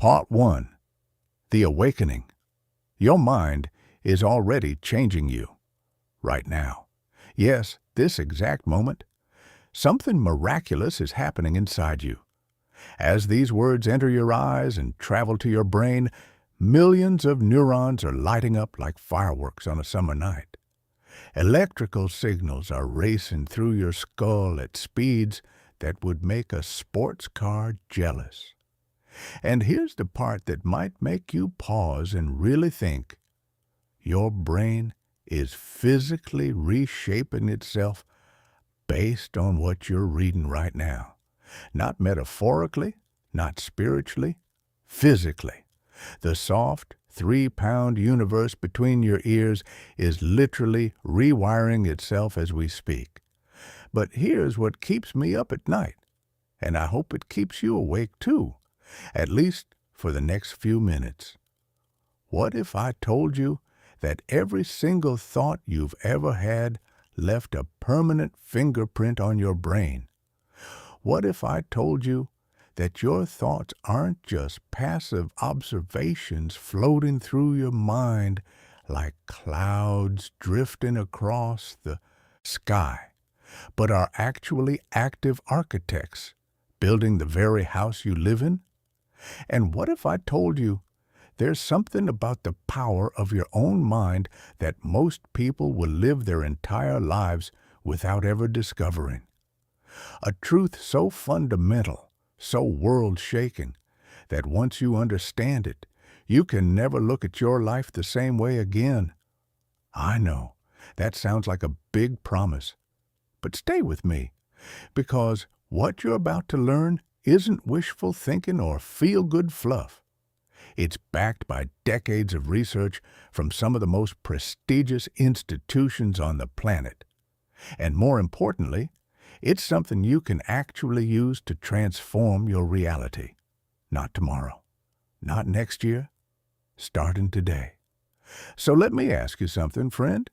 Part 1. The Awakening. Your mind is already changing you. Right now. Yes, this exact moment. Something miraculous is happening inside you. As these words enter your eyes and travel to your brain, millions of neurons are lighting up like fireworks on a summer night. Electrical signals are racing through your skull at speeds that would make a sports car jealous. And here's the part that might make you pause and really think. Your brain is physically reshaping itself based on what you're reading right now. Not metaphorically, not spiritually, physically. The soft, 3-pound universe between your ears is literally rewiring itself as we speak. But here's what keeps me up at night, and I hope it keeps you awake too, at least for the next few minutes. What if I told you that every single thought you've ever had left a permanent fingerprint on your brain? What if I told you that your thoughts aren't just passive observations floating through your mind like clouds drifting across the sky, but are actually active architects building the very house you live in? And what if I told you there's something about the power of your own mind that most people will live their entire lives without ever discovering? A truth so fundamental, so world-shaking, that once you understand it, you can never look at your life the same way again. I know, that sounds like a big promise. But stay with me, because what you're about to learn isn't wishful thinking or feel-good fluff. It's backed by decades of research from some of the most prestigious institutions on the planet. And more importantly, it's something you can actually use to transform your reality. Not tomorrow, not next year, starting today. So let me ask you something, friend.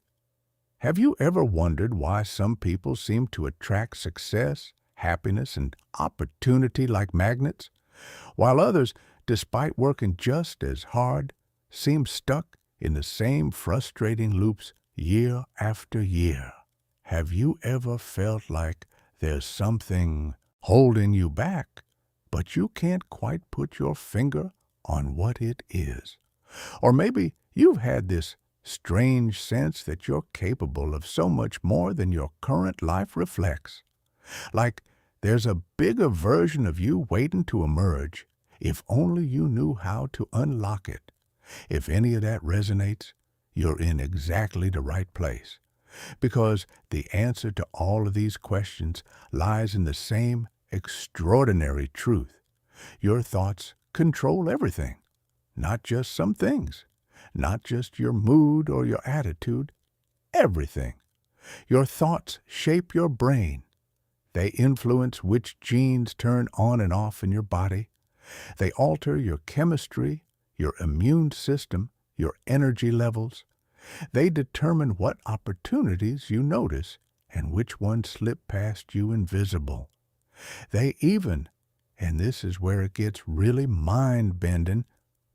Have you ever wondered why some people seem to attract success, happiness, and opportunity like magnets, while others, despite working just as hard, seem stuck in the same frustrating loops year after year? Have you ever felt like there's something holding you back, but you can't quite put your finger on what it is? Or maybe you've had this strange sense that you're capable of so much more than your current life reflects. Like there's a bigger version of you waiting to emerge, if only you knew how to unlock it. If any of that resonates, you're in exactly the right place. Because the answer to all of these questions lies in the same extraordinary truth. Your thoughts control everything, not just some things, not just your mood or your attitude, everything. Your thoughts shape your brain. They influence which genes turn on and off in your body. They alter your chemistry, your immune system, your energy levels. They determine what opportunities you notice and which ones slip past you invisible. They even, and this is where it gets really mind-bending,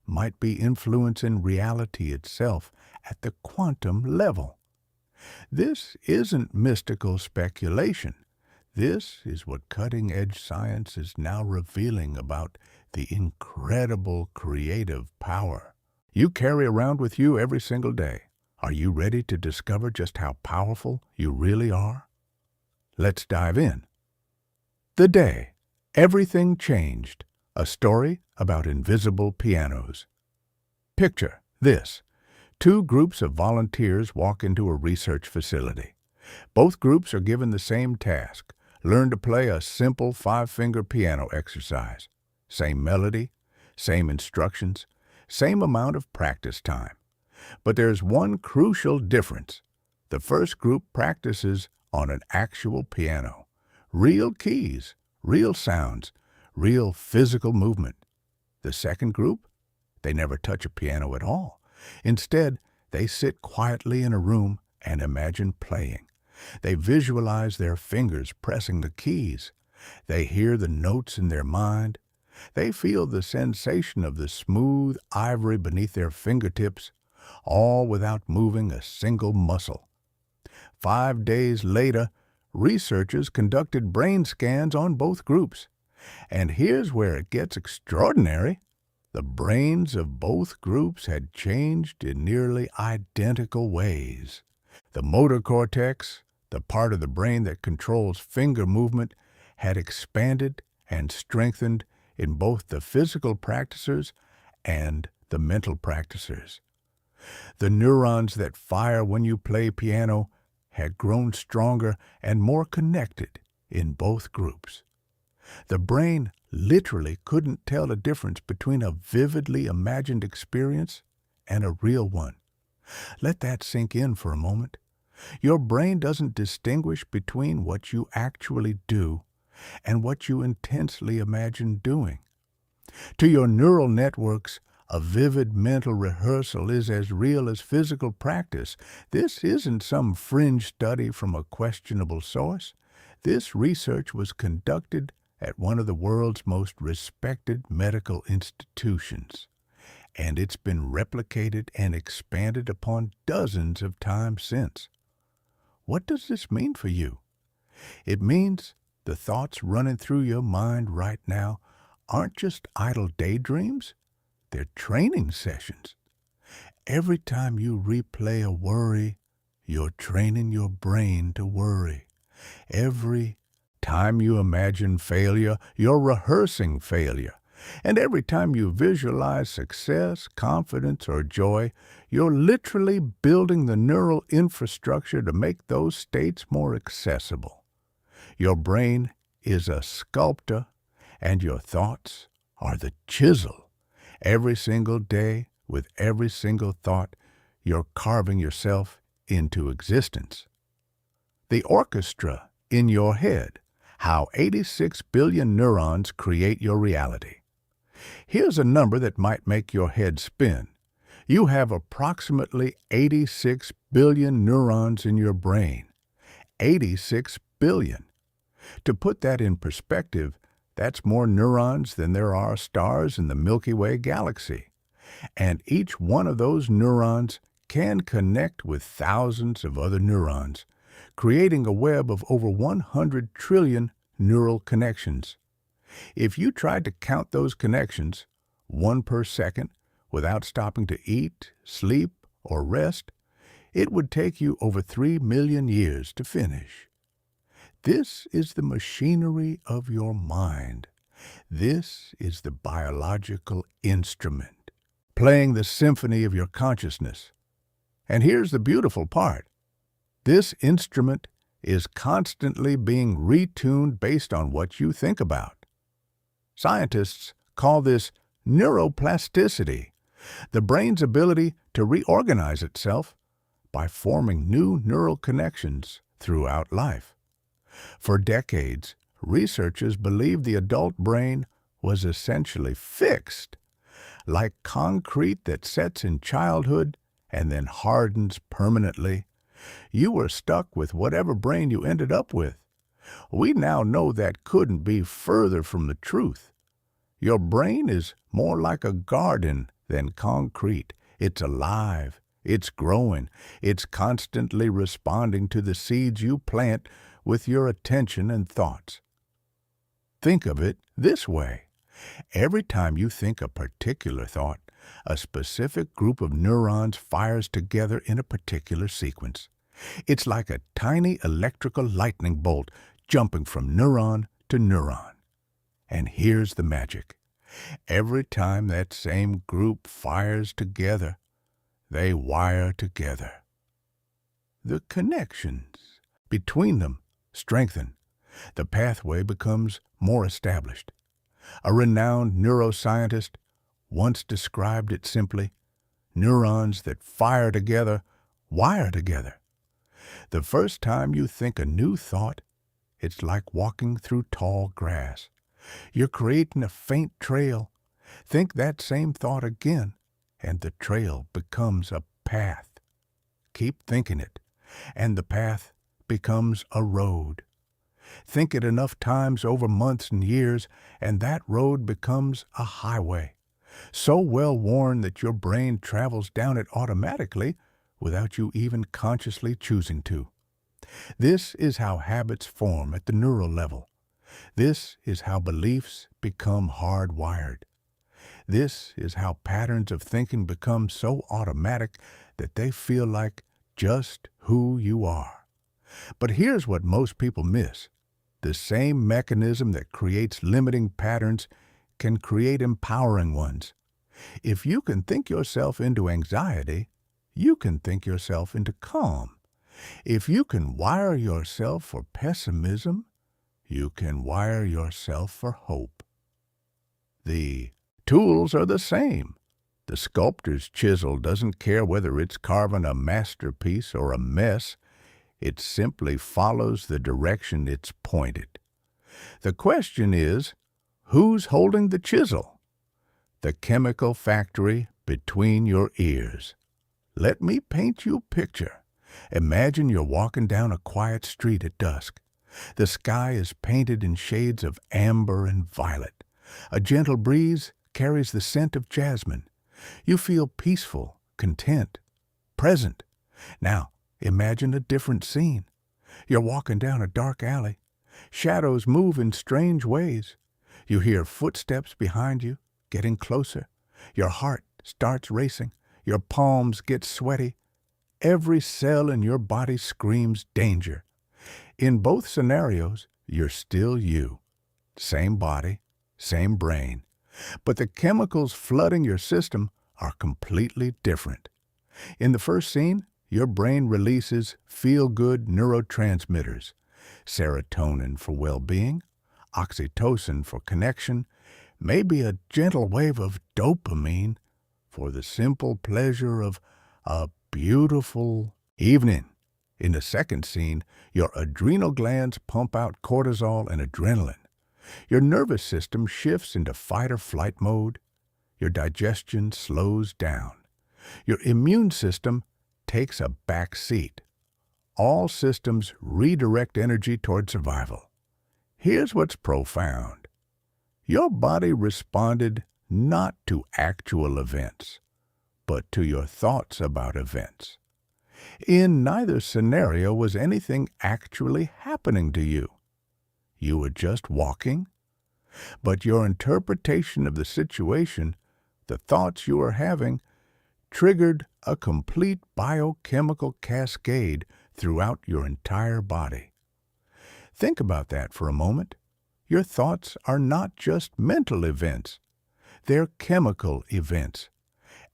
might be influencing reality itself at the quantum level. This isn't mystical speculation. This is what cutting-edge science is now revealing about the incredible creative power you carry around with you every single day. Are you ready to discover just how powerful you really are? Let's dive in. The day everything changed. A story about invisible pianos. Picture this. 2 groups of volunteers walk into a research facility. Both groups are given the same task. Learn to play a simple 5-finger piano exercise. Same melody, same instructions, same amount of practice time. But there's one crucial difference. The first group practices on an actual piano. Real keys, real sounds, real physical movement. The second group, they never touch a piano at all. Instead, they sit quietly in a room and imagine playing. They visualize their fingers pressing the keys. They hear the notes in their mind. They feel the sensation of the smooth ivory beneath their fingertips, all without moving a single muscle. 5 days later, researchers conducted brain scans on both groups. And here's where it gets extraordinary. The brains of both groups had changed in nearly identical ways. The motor cortex, the part of the brain that controls finger movement, had expanded and strengthened in both the physical practicers and the mental practicers. The neurons that fire when you play piano had grown stronger and more connected in both groups. The brain literally couldn't tell the difference between a vividly imagined experience and a real one. Let that sink in for a moment. Your brain doesn't distinguish between what you actually do and what you intensely imagine doing. To your neural networks, a vivid mental rehearsal is as real as physical practice. This isn't some fringe study from a questionable source. This research was conducted at one of the world's most respected medical institutions, and it's been replicated and expanded upon dozens of times since. What does this mean for you? It means the thoughts running through your mind right now aren't just idle daydreams, they're training sessions. Every time you replay a worry, you're training your brain to worry. Every time you imagine failure, you're rehearsing failure. And every time you visualize success, confidence, or joy, you're literally building the neural infrastructure to make those states more accessible. Your brain is a sculptor, and your thoughts are the chisel. Every single day, with every single thought, you're carving yourself into existence. The orchestra in your head, how 86 billion neurons create your reality. Here's a number that might make your head spin. You have approximately 86 billion neurons in your brain. 86 billion. To put that in perspective, that's more neurons than there are stars in the Milky Way galaxy. And each one of those neurons can connect with thousands of other neurons, creating a web of over 100 trillion neural connections. If you tried to count those connections, one per second, without stopping to eat, sleep, or rest, it would take you over 3 million years to finish. This is the machinery of your mind. This is the biological instrument, playing the symphony of your consciousness. And here's the beautiful part. This instrument is constantly being retuned based on what you think about. Scientists call this neuroplasticity, the brain's ability to reorganize itself by forming new neural connections throughout life. For decades, researchers believed the adult brain was essentially fixed, like concrete that sets in childhood and then hardens permanently. You were stuck with whatever brain you ended up with. We now know that couldn't be further from the truth. Your brain is more like a garden than concrete. It's alive. It's growing. It's constantly responding to the seeds you plant with your attention and thoughts. Think of it this way. Every time you think a particular thought, a specific group of neurons fires together in a particular sequence. It's like a tiny electrical lightning bolt jumping from neuron to neuron. And here's the magic. Every time that same group fires together, they wire together. The connections between them strengthen. The pathway becomes more established. A renowned neuroscientist once described it simply, neurons that fire together, wire together. The first time you think a new thought, it's like walking through tall grass. You're creating a faint trail. Think that same thought again, and the trail becomes a path. Keep thinking it, and the path becomes a road. Think it enough times over months and years, and that road becomes a highway, so well worn that your brain travels down it automatically without you even consciously choosing to. This is how habits form at the neural level. This is how beliefs become hardwired. This is how patterns of thinking become so automatic that they feel like just who you are. But here's what most people miss. The same mechanism that creates limiting patterns can create empowering ones. If you can think yourself into anxiety, you can think yourself into calm. If you can wire yourself for pessimism, you can wire yourself for hope. The tools are the same. The sculptor's chisel doesn't care whether it's carving a masterpiece or a mess. It simply follows the direction it's pointed. The question is, who's holding the chisel? The chemical factory between your ears. Let me paint you a picture. Imagine you're walking down a quiet street at dusk. The sky is painted in shades of amber and violet. A gentle breeze carries the scent of jasmine. You feel peaceful, content, present. Now, imagine a different scene. You're walking down a dark alley. Shadows move in strange ways. You hear footsteps behind you, getting closer. Your heart starts racing. Your palms get sweaty. Every cell in your body screams danger. In both scenarios, you're still you. Same body, same brain. But the chemicals flooding your system are completely different. In the first scene, your brain releases feel-good neurotransmitters, serotonin for well-being, oxytocin for connection, maybe a gentle wave of dopamine for the simple pleasure of a beautiful evening. In the second scene, your adrenal glands pump out cortisol and adrenaline. Your nervous system shifts into fight-or-flight mode. Your digestion slows down. Your immune system takes a back seat. All systems redirect energy toward survival. Here's what's profound. Your body responded not to actual events, but to your thoughts about events. In neither scenario was anything actually happening to you. You were just walking, but your interpretation of the situation, the thoughts you were having, triggered a complete biochemical cascade throughout your entire body. Think about that for a moment. Your thoughts are not just mental events. They're chemical events.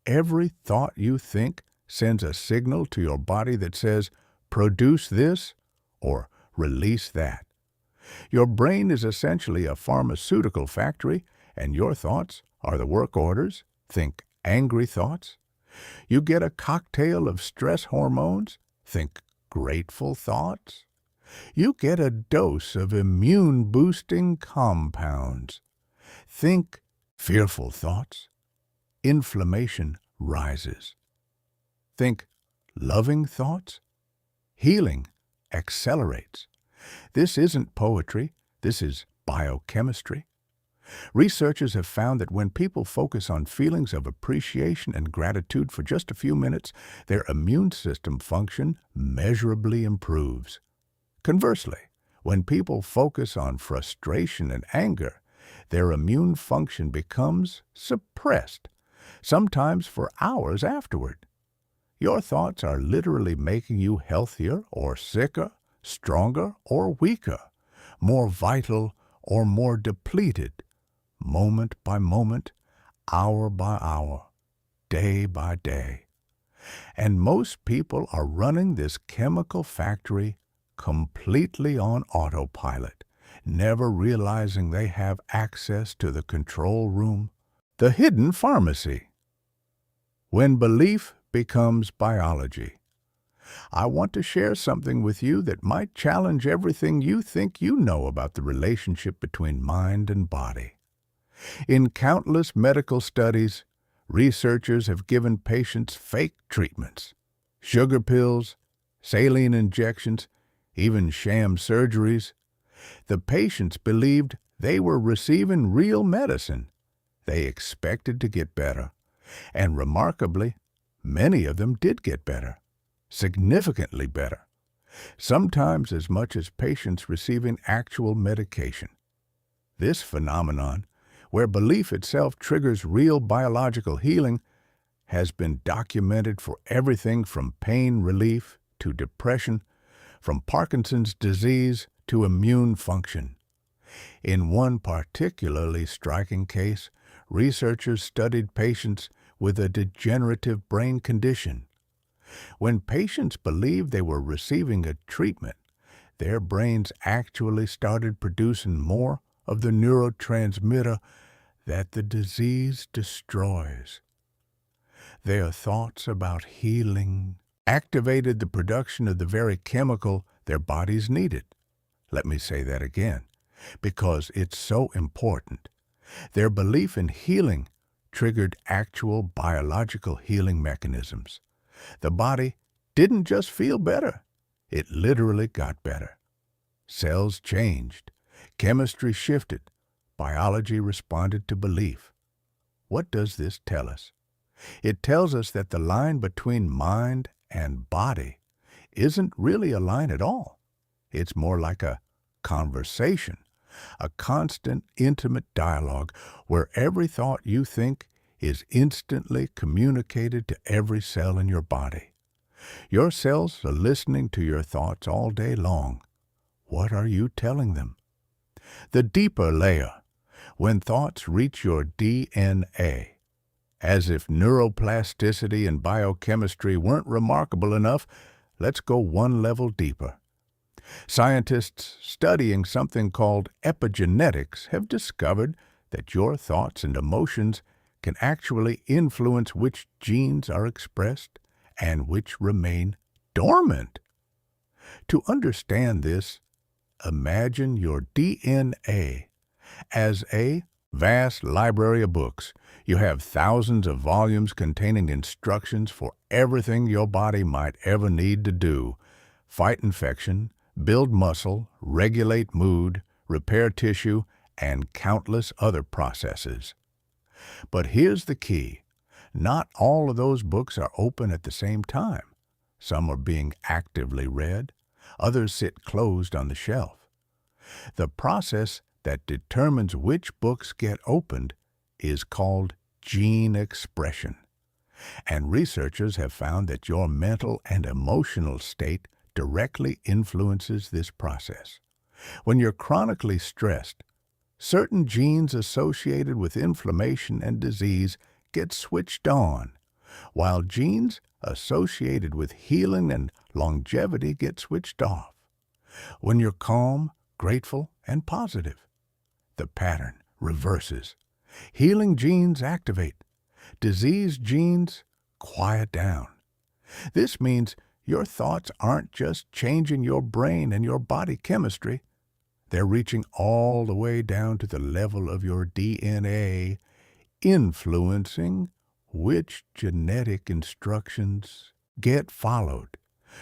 Every thought you think sends a signal to your body that says, produce this or release that. Your brain is essentially a pharmaceutical factory, and your thoughts are the work orders. Think angry thoughts. You get a cocktail of stress hormones. Think grateful thoughts. You get a dose of immune-boosting compounds. Think fearful thoughts. Inflammation rises. Think loving thoughts. Healing accelerates. This isn't poetry. This is biochemistry. Researchers have found that when people focus on feelings of appreciation and gratitude for just a few minutes, their immune system function measurably improves. Conversely, when people focus on frustration and anger, their immune function becomes suppressed, sometimes for hours afterward. Your thoughts are literally making you healthier or sicker, stronger or weaker, more vital or more depleted, moment by moment, hour by hour, day by day. And most people are running this chemical factory completely on autopilot, never realizing they have access to the control room, the hidden pharmacy. When belief becomes biology. I want to share something with you that might challenge everything you think you know about the relationship between mind and body. In countless medical studies, researchers have given patients fake treatments, sugar pills, saline injections, even sham surgeries. The patients believed they were receiving real medicine. They expected to get better, and remarkably, many of them did get better, significantly better, sometimes as much as patients receiving actual medication. This phenomenon, where belief itself triggers real biological healing, has been documented for everything from pain relief to depression, from Parkinson's disease to immune function. In one particularly striking case, researchers studied patients with a degenerative brain condition. When patients believed they were receiving a treatment, their brains actually started producing more of the neurotransmitter that the disease destroys. Their thoughts about healing activated the production of the very chemical their bodies needed. Let me say that again, because it's so important. Their belief in healing triggered actual biological healing mechanisms. The body didn't just feel better, it literally got better. Cells changed, chemistry shifted, biology responded to belief. What does this tell us? It tells us that the line between mind and body isn't really a line at all. It's more like a conversation, a constant, intimate dialogue where every thought you think is instantly communicated to every cell in your body. Your cells are listening to your thoughts all day long. What are you telling them? The deeper layer, when thoughts reach your DNA, as if neuroplasticity and biochemistry weren't remarkable enough, let's go one level deeper. Scientists studying something called epigenetics have discovered that your thoughts and emotions can actually influence which genes are expressed and which remain dormant. To understand this, imagine your DNA as a vast library of books. You have thousands of volumes containing instructions for everything your body might ever need to do: fight infection, build muscle, regulate mood, repair tissue, and countless other processes. But here's the key. Not all of those books are open at the same time. Some are being actively read, others sit closed on the shelf. The process that determines which books get opened is called gene expression. And researchers have found that your mental and emotional state directly influences this process. When you're chronically stressed, certain genes associated with inflammation and disease get switched on, while genes associated with healing and longevity get switched off. When you're calm, grateful, and positive, the pattern reverses. Healing genes activate. Disease genes quiet down. This means your thoughts aren't just changing your brain and your body chemistry. They're reaching all the way down to the level of your DNA, influencing which genetic instructions get followed.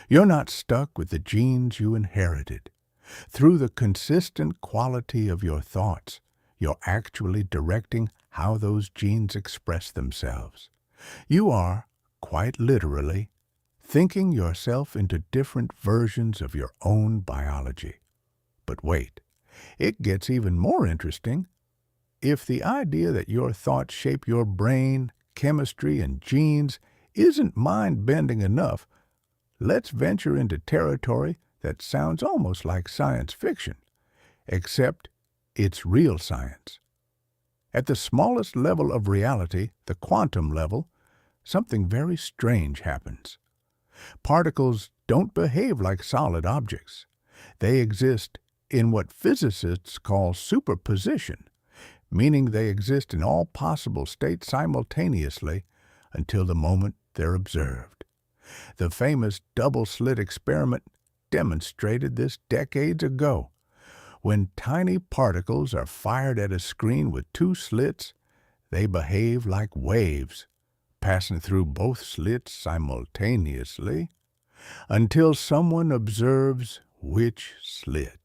You're not stuck with the genes you inherited. Through the consistent quality of your thoughts, you're actually directing how those genes express themselves. You are, quite literally, thinking yourself into different versions of your own biology. But wait, it gets even more interesting. If the idea that your thoughts shape your brain, chemistry, and genes isn't mind-bending enough, let's venture into territory that sounds almost like science fiction, except it's real science. At the smallest level of reality, the quantum level, something very strange happens. Particles don't behave like solid objects. They exist in what physicists call superposition, meaning they exist in all possible states simultaneously until the moment they're observed. The famous double-slit experiment demonstrated this decades ago. When tiny particles are fired at a screen with two slits, they behave like waves, passing through both slits simultaneously until someone observes which slit.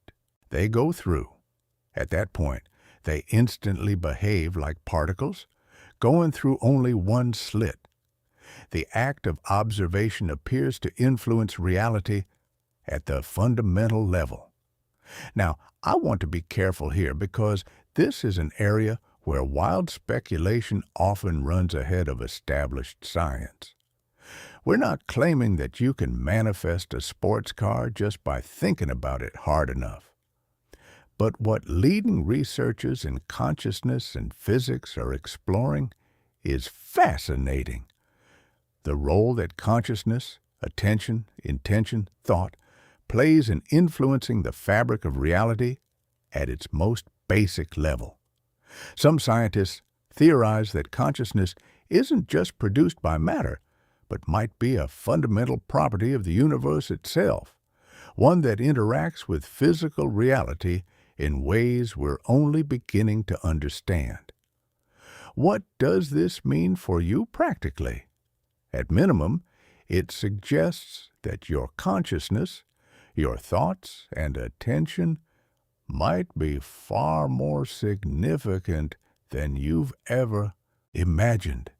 they go through. At that point, they instantly behave like particles, going through only one slit. The act of observation appears to influence reality at the fundamental level. Now, I want to be careful here because this is an area where wild speculation often runs ahead of established science. We're not claiming that you can manifest a sports car just by thinking about it hard enough. But what leading researchers in consciousness and physics are exploring is fascinating. The role that consciousness, attention, intention, thought plays in influencing the fabric of reality at its most basic level. Some scientists theorize that consciousness isn't just produced by matter, but might be a fundamental property of the universe itself, one that interacts with physical reality in ways we're only beginning to understand. What does this mean for you practically? At minimum, it suggests that your consciousness, your thoughts and attention might be far more significant than you've ever imagined.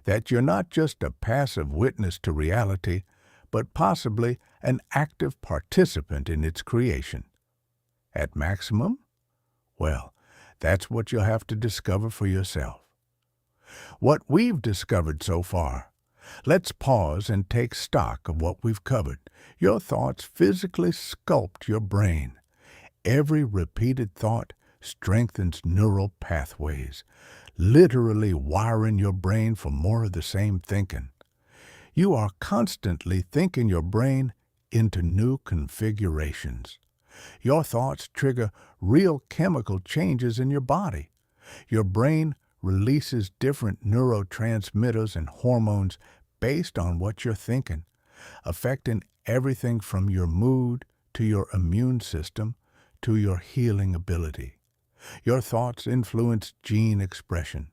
That you're not just a passive witness to reality, but possibly an active participant in its creation. At maximum? Well, that's what you'll have to discover for yourself. What we've discovered so far. Let's pause and take stock of what we've covered. Your thoughts physically sculpt your brain. Every repeated thought strengthens neural pathways, literally wiring your brain for more of the same thinking. You are constantly thinking your brain into new configurations. Your thoughts trigger real chemical changes in your body. Your brain releases different neurotransmitters and hormones based on what you're thinking, affecting everything from your mood to your immune system to your healing ability. Your thoughts influence gene expression.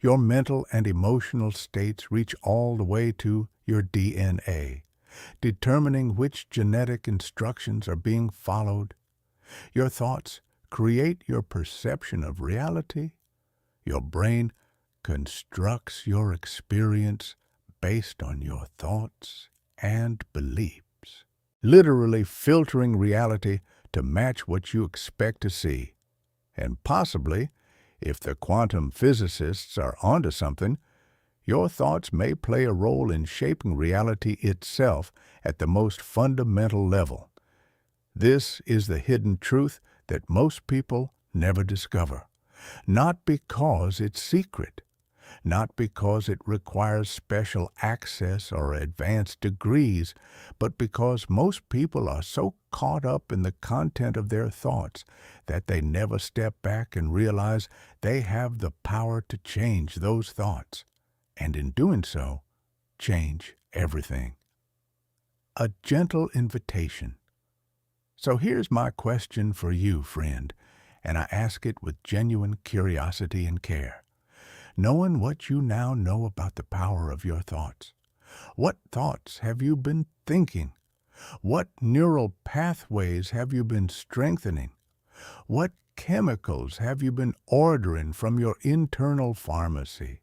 Your mental and emotional states reach all the way to your DNA, determining which genetic instructions are being followed. Your thoughts create your perception of reality. Your brain constructs your experience based on your thoughts and beliefs, literally filtering reality to match what you expect to see. And possibly, if the quantum physicists are onto something, your thoughts may play a role in shaping reality itself at the most fundamental level. This is the hidden truth that most people never discover. Not because it's secret, not because it requires special access or advanced degrees, but because most people are so caught up in the content of their thoughts that they never step back and realize they have the power to change those thoughts, and in doing so, change everything. A gentle invitation. So here's my question for you, friend, and I ask it with genuine curiosity and care. Knowing what you now know about the power of your thoughts, what thoughts have you been thinking? What neural pathways have you been strengthening? What chemicals have you been ordering from your internal pharmacy?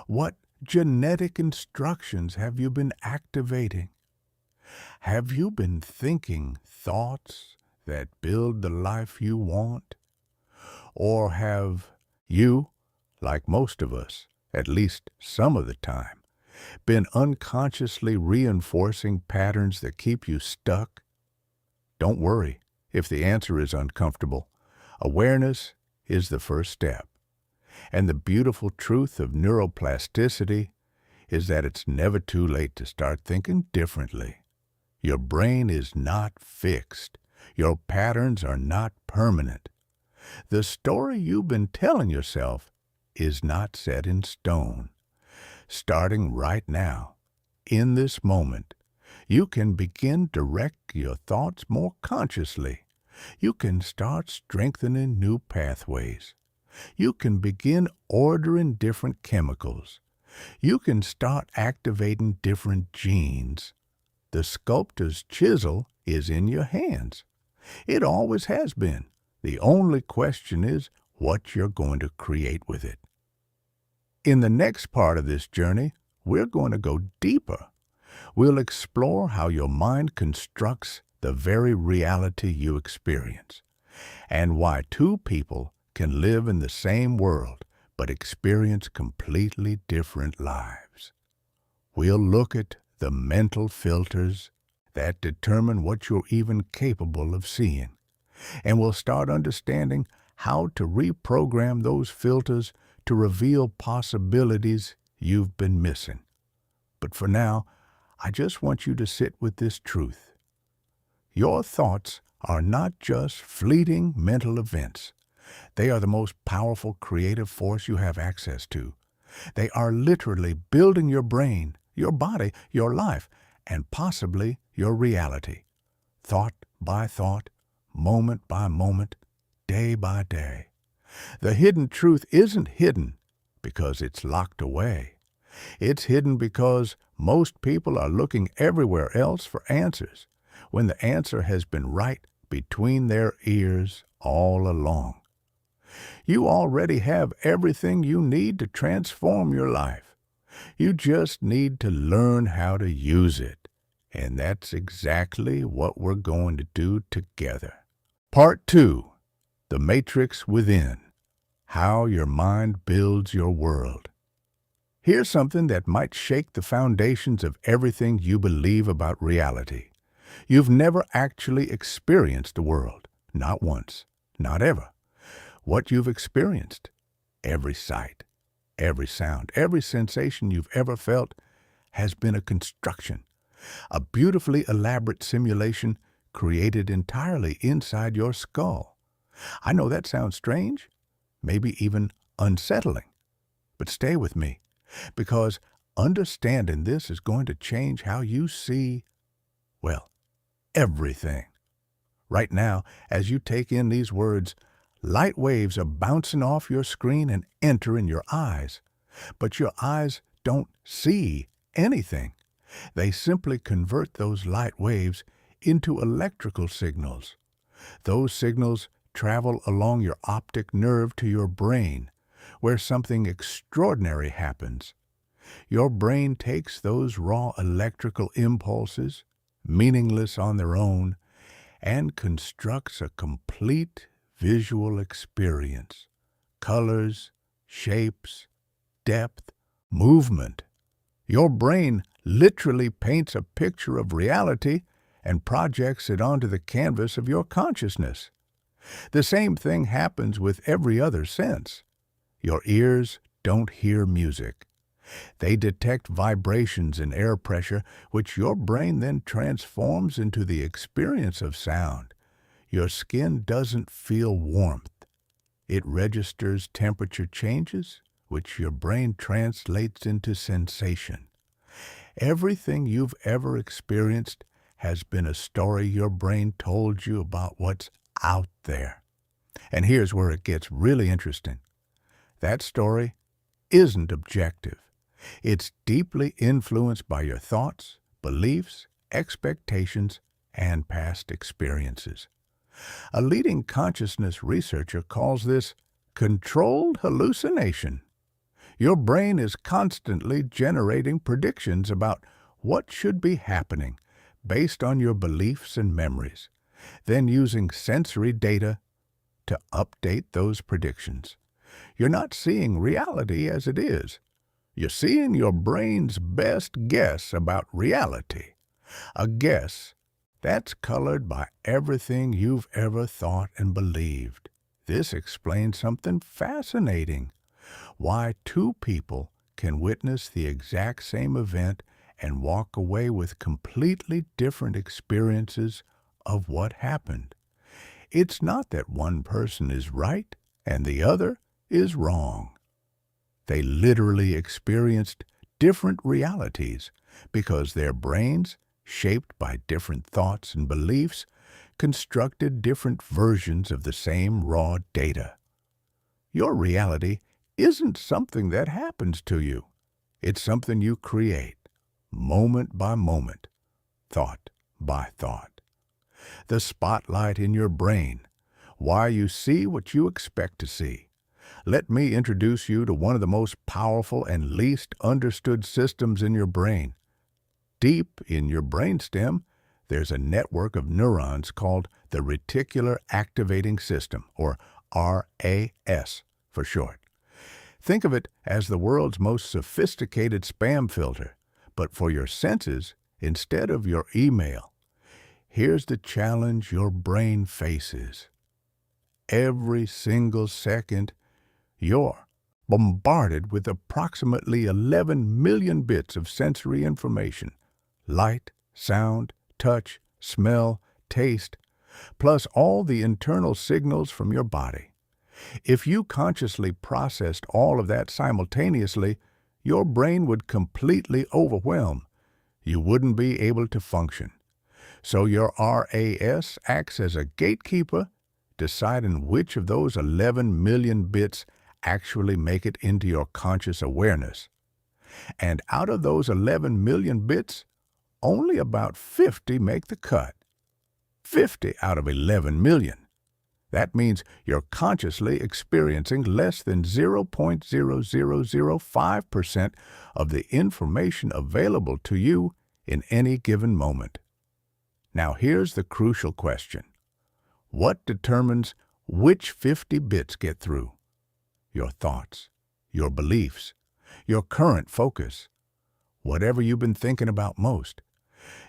What genetic instructions have you been activating? Have you been thinking thoughts that build the life you want? Or have you, like most of us, at least some of the time, been unconsciously reinforcing patterns that keep you stuck? Don't worry if the answer is uncomfortable. Awareness is the first step. And the beautiful truth of neuroplasticity is that it's never too late to start thinking differently. Your brain is not fixed. Your patterns are not permanent. The story you've been telling yourself is not set in stone. Starting right now, in this moment, you can begin to direct your thoughts more consciously. You can start strengthening new pathways. You can begin ordering different chemicals. You can start activating different genes. The sculptor's chisel is in your hands. It always has been. The only question is what you're going to create with it. In the next part of this journey, we're going to go deeper. We'll explore how your mind constructs the very reality you experience, and why two people can live in the same world but experience completely different lives. We'll look at the mental filters that determine what you're even capable of seeing, and we'll start understanding how to reprogram those filters to reveal possibilities you've been missing. But for now, I just want you to sit with this truth. Your thoughts are not just fleeting mental events. They are the most powerful creative force you have access to. They are literally building your brain, your body, your life, and possibly your reality. Thought by thought, moment by moment, day by day. The hidden truth isn't hidden because it's locked away. It's hidden because most people are looking everywhere else for answers, when the answer has been right between their ears all along. You already have everything you need to transform your life. You just need to learn how to use it. And that's exactly what we're going to do together. Part 2. The Matrix Within. How your mind builds your world. Here's something that might shake the foundations of everything you believe about reality. You've never actually experienced the world. Not once. Not ever. What you've experienced, every sight, every sound, every sensation you've ever felt, has been a construction, a beautifully elaborate simulation created entirely inside your skull. I know that sounds strange, maybe even unsettling, but stay with me, because understanding this is going to change how you see, well, everything. Right now, as you take in these words, light waves are bouncing off your screen and entering your eyes. But your eyes don't see anything. They simply convert those light waves into electrical signals. Those signals travel along your optic nerve to your brain, where something extraordinary happens. Your brain takes those raw electrical impulses, meaningless on their own, and constructs a complete visual experience. Colors, shapes, depth, movement. Your brain literally paints a picture of reality and projects it onto the canvas of your consciousness. The same thing happens with every other sense. Your ears don't hear music. They detect vibrations and air pressure, which your brain then transforms into the experience of sound. Your skin doesn't feel warmth. It registers temperature changes, which your brain translates into sensation. Everything you've ever experienced has been a story your brain told you about what's out there. And here's where it gets really interesting. That story isn't objective. It's deeply influenced by your thoughts, beliefs, expectations, and past experiences. A leading consciousness researcher calls this controlled hallucination. Your brain is constantly generating predictions about what should be happening based on your beliefs and memories, then using sensory data to update those predictions. You're not seeing reality as it is. You're seeing your brain's best guess about reality, a guess that's colored by everything you've ever thought and believed. This explains something fascinating. Why two people can witness the exact same event and walk away with completely different experiences of what happened. It's not that one person is right and the other is wrong. They literally experienced different realities because their brains, shaped by different thoughts and beliefs, constructed different versions of the same raw data. Your reality isn't something that happens to you. It's something you create, moment by moment, thought by thought. The spotlight in your brain. Why you see what you expect to see. Let me introduce you to one of the most powerful and least understood systems in your brain. Deep in your brainstem, there's a network of neurons called the Reticular Activating System, or RAS for short. Think of it as the world's most sophisticated spam filter, but for your senses instead of your email. Here's the challenge your brain faces. Every single second, you're bombarded with approximately 11 million bits of sensory information. Light, sound, touch, smell, taste, plus all the internal signals from your body. If you consciously processed all of that simultaneously, your brain would completely overwhelm. You wouldn't be able to function. So your RAS acts as a gatekeeper, deciding which of those 11 million bits actually make it into your conscious awareness. And out of those 11 million bits, only about 50 make the cut. 50 out of 11 million. That means you're consciously experiencing less than 0.0005% of the information available to you in any given moment. Now here's the crucial question. What determines which 50 bits get through? Your thoughts, your beliefs, your current focus, whatever you've been thinking about most.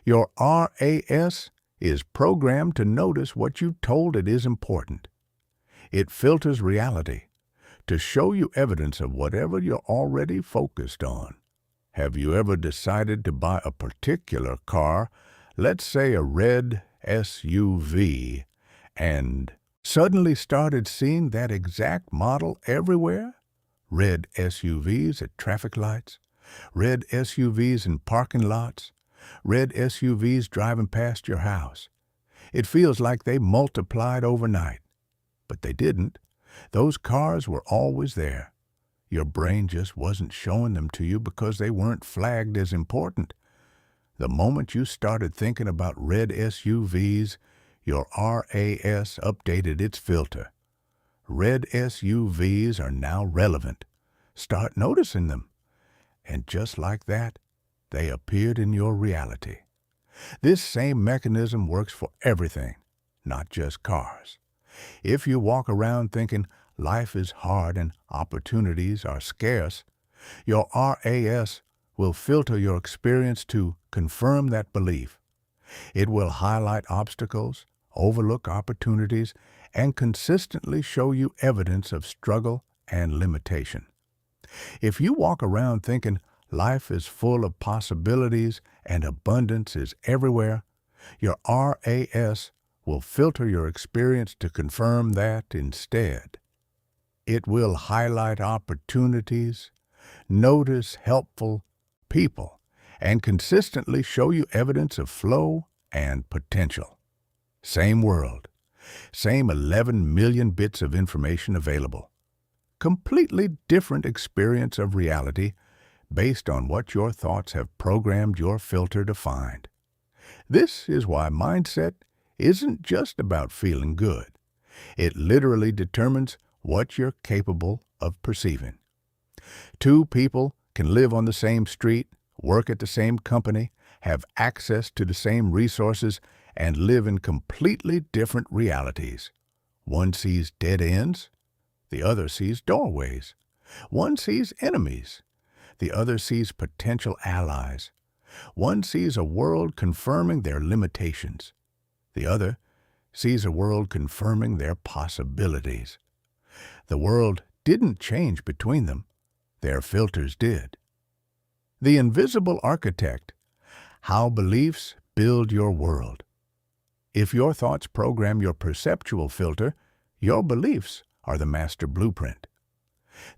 Your RAS is programmed to notice what you told it is important. It filters reality to show you evidence of whatever you're already focused on. Have you ever decided to buy a particular car, let's say a red SUV, and suddenly started seeing that exact model everywhere? Red SUVs at traffic lights, red SUVs in parking lots, red SUVs driving past your house. It feels like they multiplied overnight. But they didn't. Those cars were always there. Your brain just wasn't showing them to you because they weren't flagged as important. The moment you started thinking about red SUVs, your RAS updated its filter. Red SUVs are now relevant. Start noticing them. And just like that, they appeared in your reality. This same mechanism works for everything, not just cars. If you walk around thinking life is hard and opportunities are scarce, your RAS will filter your experience to confirm that belief. It will highlight obstacles, overlook opportunities, and consistently show you evidence of struggle and limitation. If you walk around thinking life is full of possibilities and abundance is everywhere, your RAS will filter your experience to confirm that instead. It will highlight opportunities, notice helpful people, and consistently show you evidence of flow and potential. Same world, same 11 million bits of information available. Completely different experience of reality based on what your thoughts have programmed your filter to find. This is why mindset isn't just about feeling good. It literally determines what you're capable of perceiving. Two people can live on the same street, work at the same company, have access to the same resources, and live in completely different realities. One sees dead ends, the other sees doorways. One sees enemies, the other sees potential allies. One sees a world confirming their limitations. The other sees a world confirming their possibilities. The world didn't change between them. Their filters did. The invisible architect, how beliefs build your world. If your thoughts program your perceptual filter, your beliefs are the master blueprint.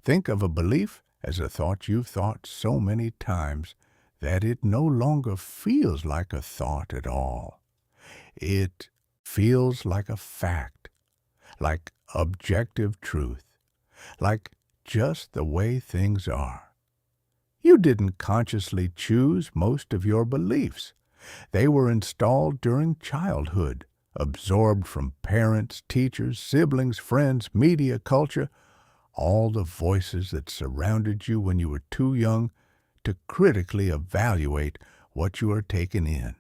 Think of a belief as a thought you've thought so many times that it no longer feels like a thought at all. It feels like a fact, like objective truth, like just the way things are. You didn't consciously choose most of your beliefs. They were installed during childhood, absorbed from parents, teachers, siblings, friends, media, culture, all the voices that surrounded you when you were too young to critically evaluate what you are taking in.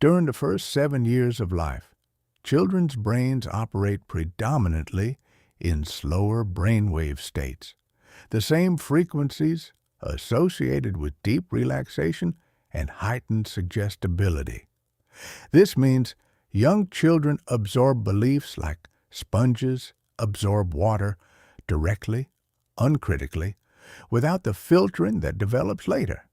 During the first 7 years of life, children's brains operate predominantly in slower brainwave states, the same frequencies associated with deep relaxation and heightened suggestibility. This means young children absorb beliefs like sponges absorb water directly, uncritically, without the filtering that develops later.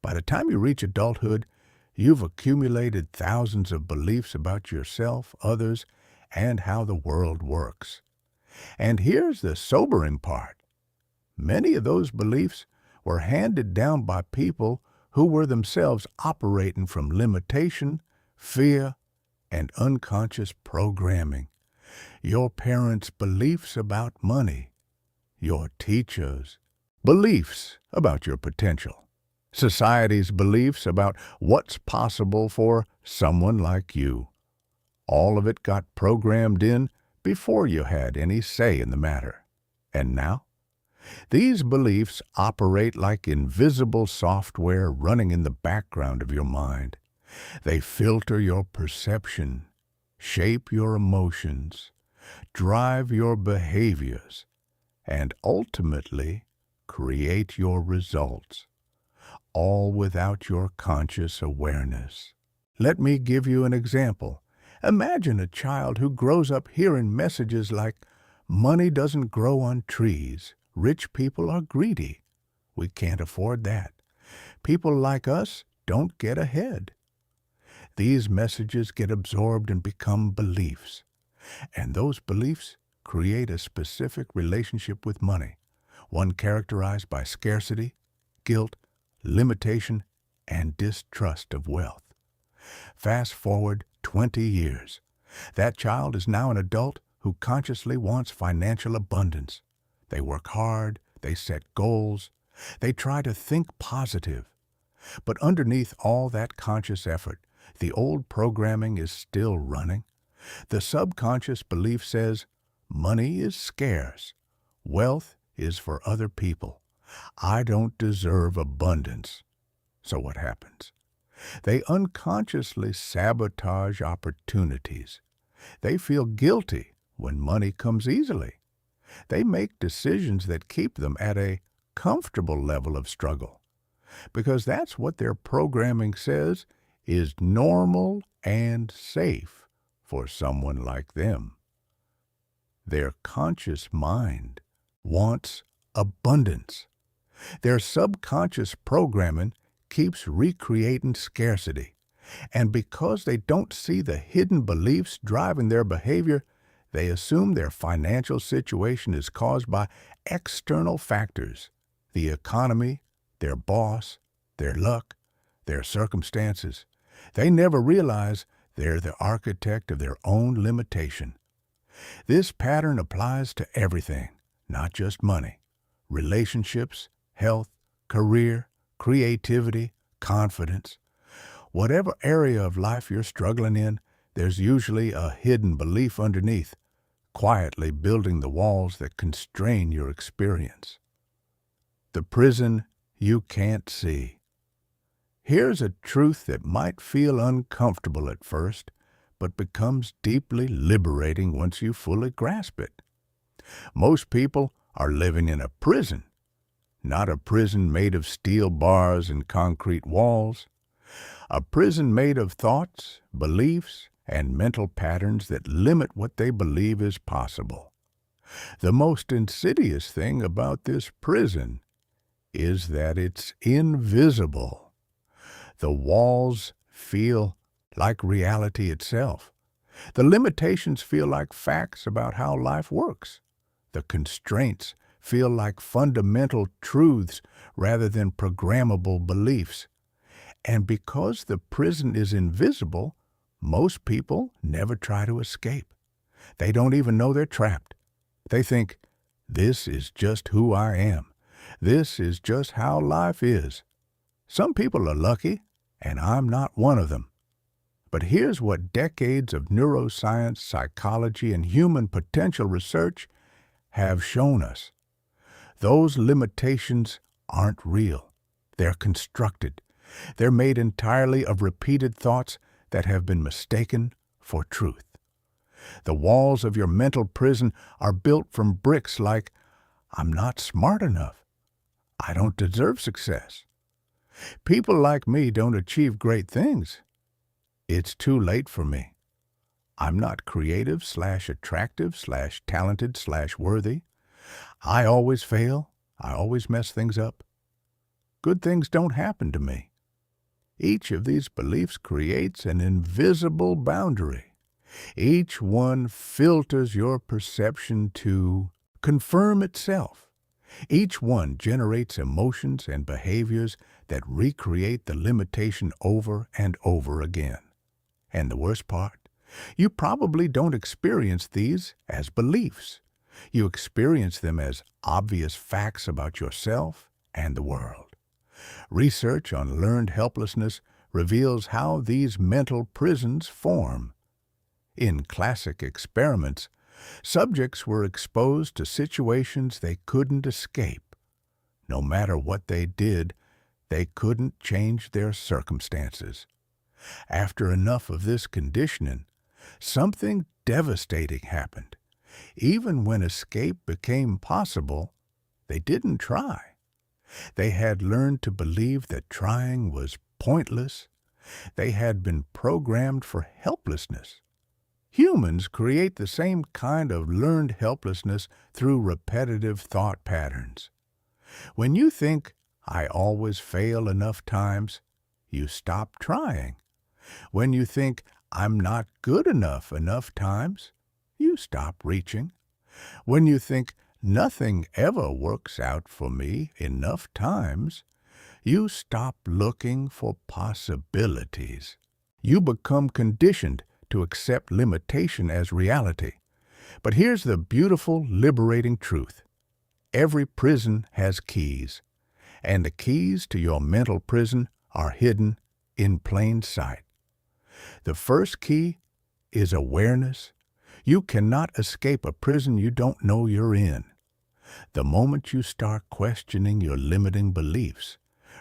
By the time you reach adulthood, you've accumulated thousands of beliefs about yourself, others, and how the world works. And here's the sobering part. Many of those beliefs were handed down by people who were themselves operating from limitation, fear, and unconscious programming. Your parents' beliefs about money, your teachers' beliefs about your potential, society's beliefs about what's possible for someone like you. All of it got programmed in before you had any say in the matter. And now? These beliefs operate like invisible software running in the background of your mind. They filter your perception, shape your emotions, drive your behaviors, and ultimately create your results, all without your conscious awareness. Let me give you an example. Imagine a child who grows up hearing messages like, "Money doesn't grow on trees. Rich people are greedy. We can't afford that. People like us don't get ahead." These messages get absorbed and become beliefs. And those beliefs create a specific relationship with money, one characterized by scarcity, guilt, limitation, and distrust of wealth. Fast forward 20 years. That child is now an adult who consciously wants financial abundance. They work hard, they set goals, they try to think positive. But underneath all that conscious effort, the old programming is still running. The subconscious belief says, money is scarce. Wealth is for other people. I don't deserve abundance. So what happens? They unconsciously sabotage opportunities. They feel guilty when money comes easily. They make decisions that keep them at a comfortable level of struggle, because that's what their programming says is normal and safe for someone like them. Their conscious mind wants abundance. Their subconscious programming keeps recreating scarcity, and because they don't see the hidden beliefs driving their behavior, they assume their financial situation is caused by external factors, the economy, their boss, their luck, their circumstances. They never realize they're the architect of their own limitation. This pattern applies to everything, not just money. Relationships, health, career, creativity, confidence. Whatever area of life you're struggling in, there's usually a hidden belief underneath, quietly building the walls that constrain your experience. The prison you can't see. Here's a truth that might feel uncomfortable at first, but becomes deeply liberating once you fully grasp it. Most people are living in a prison, not a prison made of steel bars and concrete walls. A prison made of thoughts, beliefs, and mental patterns that limit what they believe is possible. The most insidious thing about this prison is that it's invisible. The walls feel like reality itself. The limitations feel like facts about how life works. The constraints feel like fundamental truths rather than programmable beliefs. And because the prison is invisible, most people never try to escape. They don't even know they're trapped. They think, this is just who I am. This is just how life is. Some people are lucky, and I'm not one of them. But here's what decades of neuroscience, psychology, and human potential research have shown us. Those limitations aren't real. They're constructed. They're made entirely of repeated thoughts that have been mistaken for truth. The walls of your mental prison are built from bricks like, "I'm not smart enough. I don't deserve success. People like me don't achieve great things. It's too late for me. I'm not creative/attractive/talented/worthy. I always fail. I always mess things up. Good things don't happen to me." Each of these beliefs creates an invisible boundary. Each one filters your perception to confirm itself. Each one generates emotions and behaviors that recreate the limitation over and over again. And the worst part, you probably don't experience these as beliefs. You experience them as obvious facts about yourself and the world. Research on learned helplessness reveals how these mental prisons form. In classic experiments, subjects were exposed to situations they couldn't escape. No matter what they did, they couldn't change their circumstances. After enough of this conditioning, something devastating happened. Even when escape became possible, they didn't try. They had learned to believe that trying was pointless. They had been programmed for helplessness. Humans create the same kind of learned helplessness through repetitive thought patterns. When you think, "I always fail enough times," you stop trying. When you think, "I'm not good enough times," you stop reaching. When you think, "Nothing ever works out for me enough times," you stop looking for possibilities. You become conditioned to accept limitation as reality. But here's the beautiful, liberating truth. Every prison has keys, and the keys to your mental prison are hidden in plain sight. The first key is awareness. You cannot escape a prison you don't know you're in. The moment you start questioning your limiting beliefs,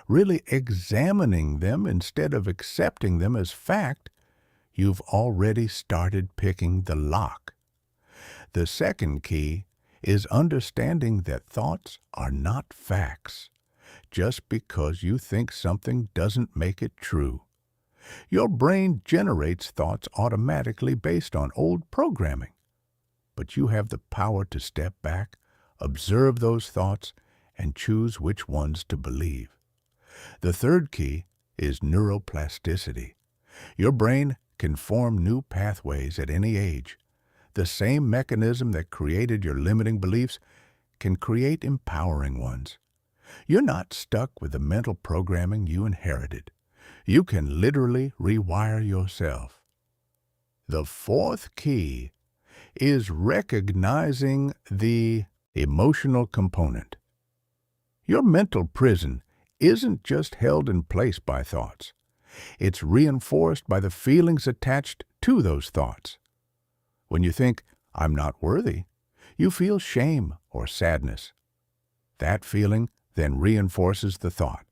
really examining them instead of accepting them as fact, you've already started picking the lock. The second key is understanding that thoughts are not facts. Just because you think something doesn't make it true. Your brain generates thoughts automatically based on old programming. But you have the power to step back, observe those thoughts, and choose which ones to believe. The third key is neuroplasticity. Your brain can form new pathways at any age. The same mechanism that created your limiting beliefs can create empowering ones. You're not stuck with the mental programming you inherited. You can literally rewire yourself. The fourth key is recognizing the emotional component. Your mental prison isn't just held in place by thoughts. It's reinforced by the feelings attached to those thoughts. When you think, "I'm not worthy," you feel shame or sadness. That feeling then reinforces the thought.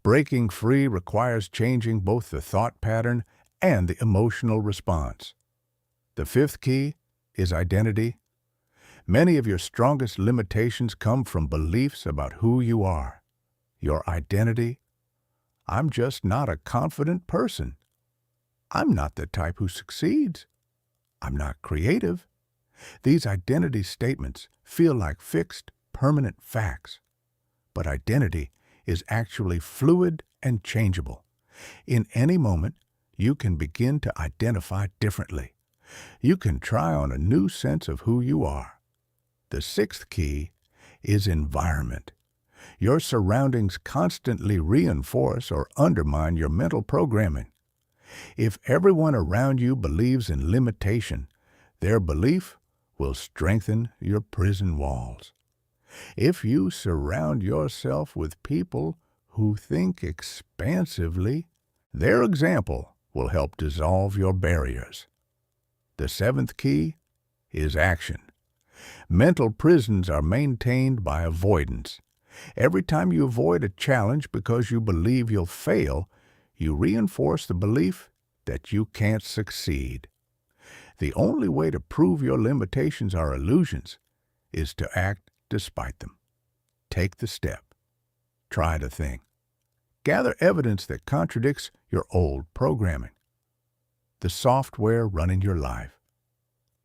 Breaking free requires changing both the thought pattern and the emotional response. The fifth key is identity. Many of your strongest limitations come from beliefs about who you are. Your identity: "I'm just not a confident person. I'm not the type who succeeds. I'm not creative." These identity statements feel like fixed, permanent facts. But identity is actually fluid and changeable. In any moment, you can begin to identify differently. You can try on a new sense of who you are. The sixth key is environment. Your surroundings constantly reinforce or undermine your mental programming. If everyone around you believes in limitation, their belief will strengthen your prison walls. If you surround yourself with people who think expansively, their example will help dissolve your barriers. The seventh key is action. Mental prisons are maintained by avoidance. Every time you avoid a challenge because you believe you'll fail, you reinforce the belief that you can't succeed. The only way to prove your limitations are illusions is to act despite them. Take the step. Try the thing. Gather evidence that contradicts your old programming, the software running your life.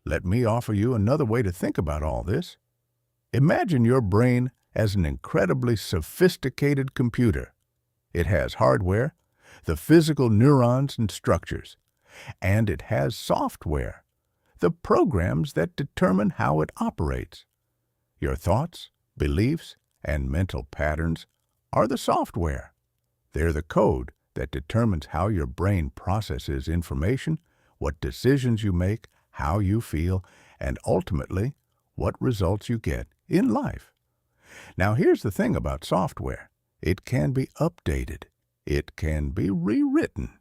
Let me offer you another way to think about all this. Imagine your brain as an incredibly sophisticated computer. It has hardware, the physical neurons and structures, and it has software, the programs that determine how it operates. Your thoughts, beliefs, and mental patterns are the software. They're the code that determines how your brain processes information, what decisions you make, how you feel, and ultimately, what results you get in life. Now, here's the thing about software. It can be updated. It can be rewritten.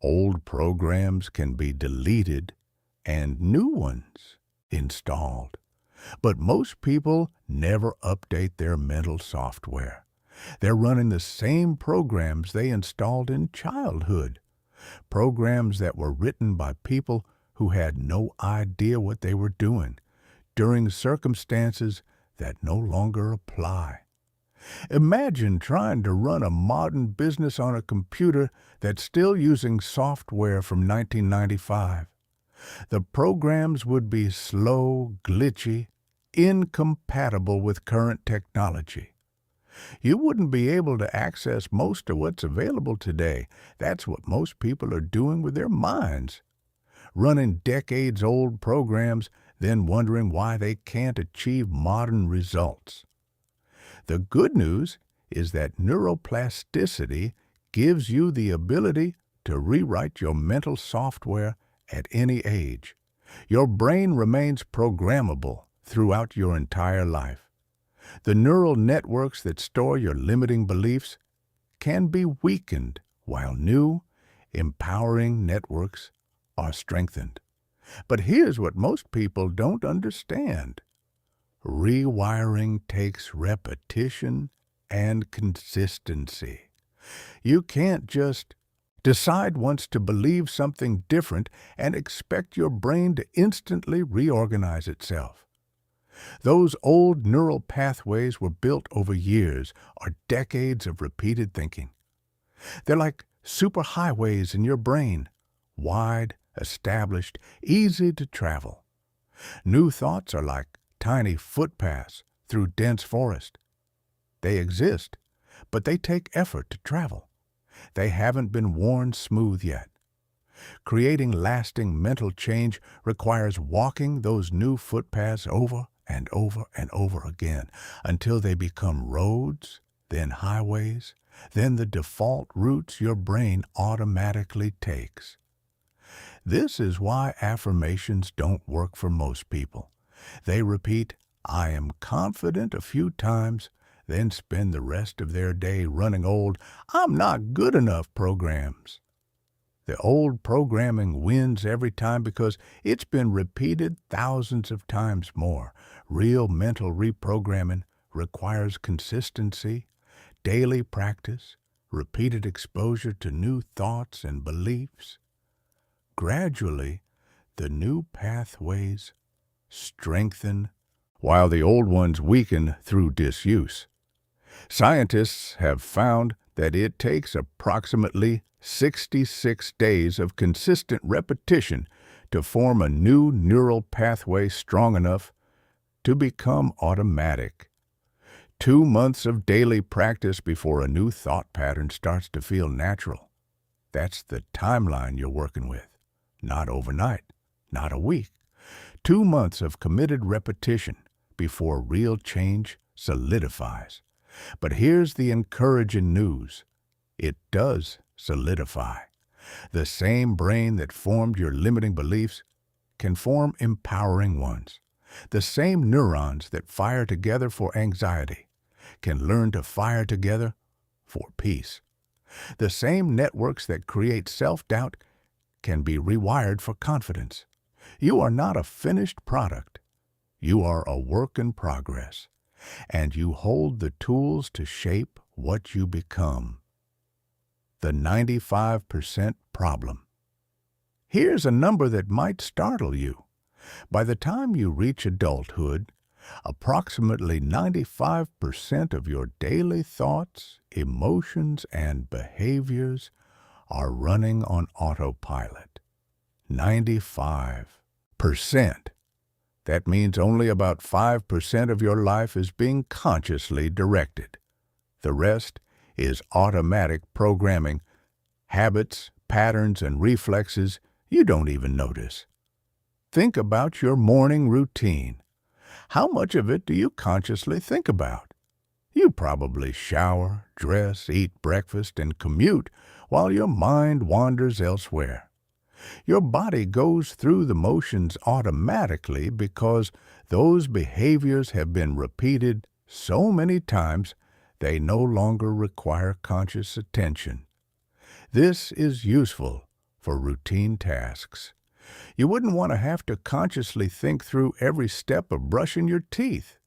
Old programs can be deleted and new ones installed. But most people never update their mental software. They're running the same programs they installed in childhood, programs that were written by people who had no idea what they were doing during circumstances that no longer apply. Imagine trying to run a modern business on a computer that's still using software from 1995. The programs would be slow, glitchy, incompatible with current technology. You wouldn't be able to access most of what's available today. That's what most people are doing with their minds. Running decades-old programs, then wondering why they can't achieve modern results. The good news is that neuroplasticity gives you the ability to rewrite your mental software at any age. Your brain remains programmable throughout your entire life. The neural networks that store your limiting beliefs can be weakened, while new, empowering networks are strengthened. But here's what most people don't understand. Rewiring takes repetition and consistency. You can't just decide once to believe something different and expect your brain to instantly reorganize itself. Those old neural pathways were built over years or decades of repeated thinking. They're like superhighways in your brain, wide, established, easy to travel. New thoughts are like tiny footpaths through dense forest. They exist, but they take effort to travel. They haven't been worn smooth yet. Creating lasting mental change requires walking those new footpaths over and over and over again until they become roads, then highways, then the default routes your brain automatically takes. This is why affirmations don't work for most people. They repeat, "I am confident" a few times, then spend the rest of their day running old, "I'm not good enough" programs. The old programming wins every time because it's been repeated thousands of times more. Real mental reprogramming requires consistency, daily practice, repeated exposure to new thoughts and beliefs. Gradually, the new pathways strengthen while the old ones weaken through disuse. Scientists have found that it takes approximately 66 days of consistent repetition to form a new neural pathway strong enough to become automatic. 2 months of daily practice before a new thought pattern starts to feel natural. That's the timeline you're working with. Not overnight, not a week. 2 months of committed repetition before real change solidifies. But here's the encouraging news. It does solidify. The same brain that formed your limiting beliefs can form empowering ones. The same neurons that fire together for anxiety can learn to fire together for peace. The same networks that create self-doubt can be rewired for confidence. You are not a finished product. You are a work in progress, and you hold the tools to shape what you become. The 95% problem. Here's a number that might startle you. By the time you reach adulthood, approximately 95% of your daily thoughts, emotions, and behaviors are running on autopilot. 95%. That means only about 5% of your life is being consciously directed. The rest is automatic programming, habits, patterns, and reflexes you don't even notice. Think about your morning routine. How much of it do you consciously think about? You probably shower, dress, eat breakfast, and commute while your mind wanders elsewhere. Your body goes through the motions automatically because those behaviors have been repeated so many times they no longer require conscious attention. This is useful for routine tasks. You wouldn't want to have to consciously think through every step of brushing your teeth.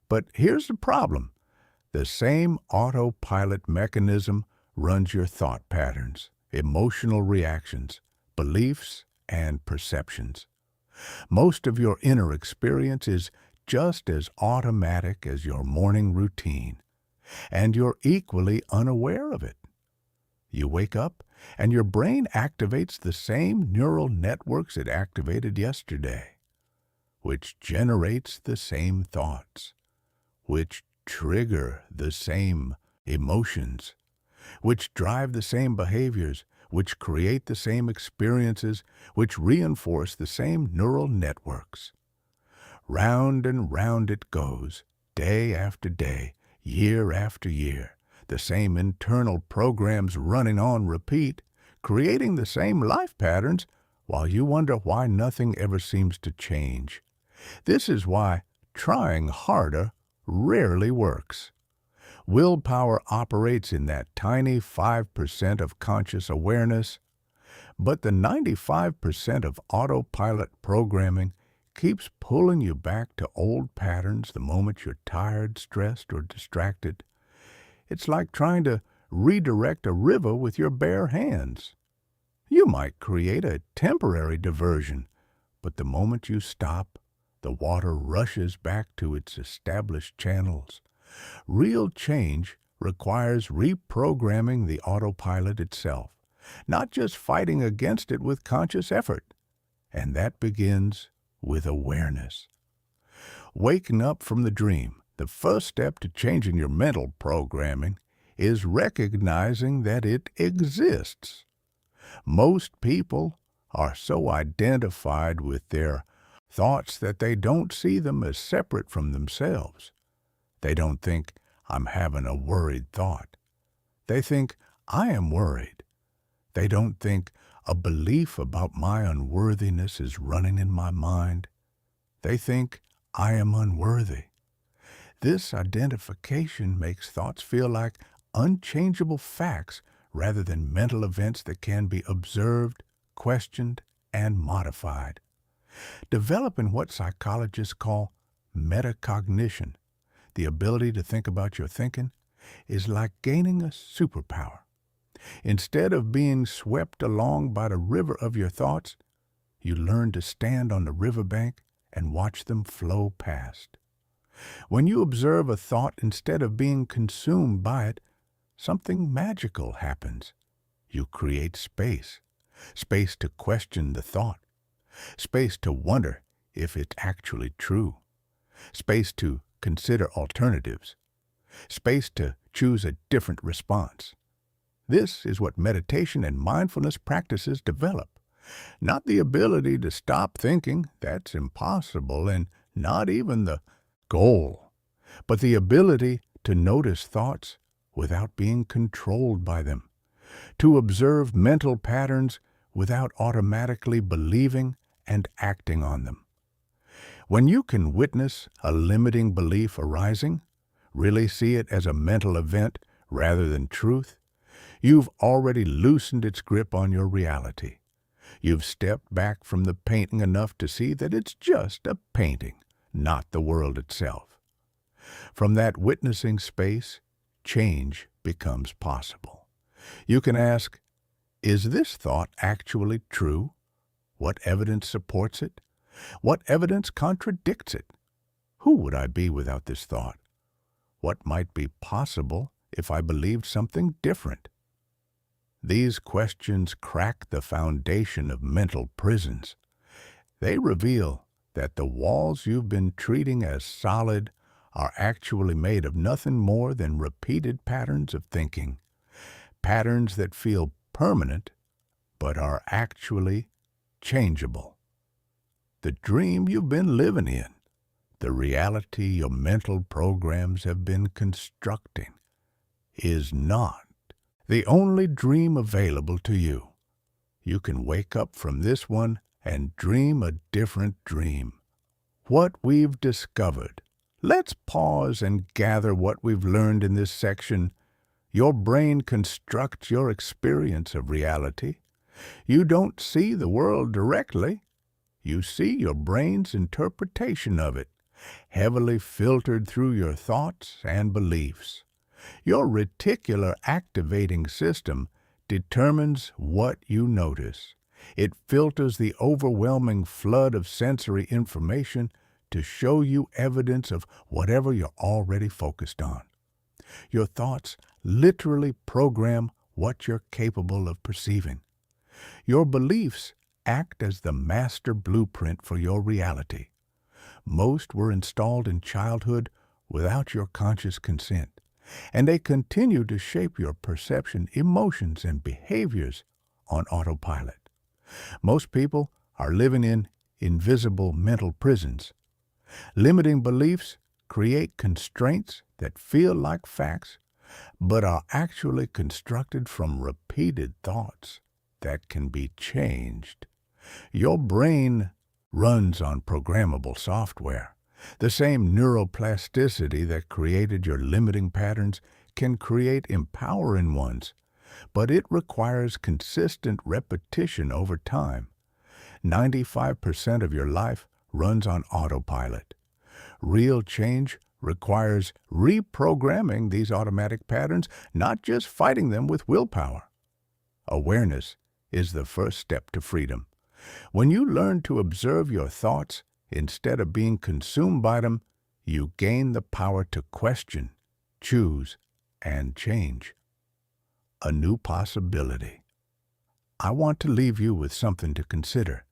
But here's the problem. The same autopilot mechanism runs your thought patterns, emotional reactions, beliefs, and perceptions. Most of your inner experience is just as automatic as your morning routine, and you're equally unaware of it. You wake up, and your brain activates the same neural networks it activated yesterday, which generates the same thoughts, which trigger the same emotions, which drive the same behaviors, which create the same experiences, which reinforce the same neural networks. Round and round it goes, day after day, year after year, the same internal programs running on repeat, creating the same life patterns, while you wonder why nothing ever seems to change. This is why trying harder rarely works. Willpower operates in that tiny 5% of conscious awareness, but the 95% of autopilot programming keeps pulling you back to old patterns the moment you're tired, stressed, or distracted. It's like trying to redirect a river with your bare hands. You might create a temporary diversion, but the moment you stop, the water rushes back to its established channels. Real change requires reprogramming the autopilot itself, not just fighting against it with conscious effort. And that begins with awareness. Waking up from the dream, the first step to changing your mental programming is recognizing that it exists. Most people are so identified with their thoughts that they don't see them as separate from themselves. They don't think, I'm having a worried thought. They think, I am worried. They don't think, a belief about my unworthiness is running in my mind. They think, I am unworthy. This identification makes thoughts feel like unchangeable facts rather than mental events that can be observed, questioned, and modified. Developing what psychologists call metacognition, the ability to think about your thinking, is like gaining a superpower. Instead of being swept along by the river of your thoughts, you learn to stand on the riverbank and watch them flow past. When you observe a thought instead of being consumed by it, something magical happens. You create space, space to question the thought, space to wonder if it's actually true, space to consider alternatives, space to choose a different response. This is what meditation and mindfulness practices develop. Not the ability to stop thinking, that's impossible and not even the goal, but the ability to notice thoughts without being controlled by them, to observe mental patterns without automatically believing and acting on them. When you can witness a limiting belief arising, really see it as a mental event rather than truth, you've already loosened its grip on your reality. You've stepped back from the painting enough to see that it's just a painting, not the world itself. From that witnessing space, change becomes possible. You can ask, is this thought actually true? What evidence supports it? What evidence contradicts it? Who would I be without this thought? What might be possible if I believed something different? These questions crack the foundation of mental prisons. They reveal that the walls you've been treating as solid are actually made of nothing more than repeated patterns of thinking, patterns that feel permanent but are actually changeable. The dream you've been living in, the reality your mental programs have been constructing, is not the only dream available to you. You can wake up from this one and dream a different dream. What we've discovered. Let's pause and gather what we've learned in this section. Your brain constructs your experience of reality. You don't see the world directly. You see your brain's interpretation of it, heavily filtered through your thoughts and beliefs. Your reticular activating system determines what you notice. It filters the overwhelming flood of sensory information to show you evidence of whatever you're already focused on. Your thoughts literally program what you're capable of perceiving. Your beliefs act as the master blueprint for your reality. Most were installed in childhood without your conscious consent, and they continue to shape your perception, emotions, and behaviors on autopilot. Most people are living in invisible mental prisons. Limiting beliefs create constraints that feel like facts, but are actually constructed from repeated thoughts that can be changed. Your brain runs on programmable software. The same neuroplasticity that created your limiting patterns can create empowering ones, but it requires consistent repetition over time. 95% of your life runs on autopilot. Real change requires reprogramming these automatic patterns, not just fighting them with willpower. Awareness is the first step to freedom. When you learn to observe your thoughts instead of being consumed by them, you gain the power to question, choose, and change. A new possibility. I want to leave you with something to consider.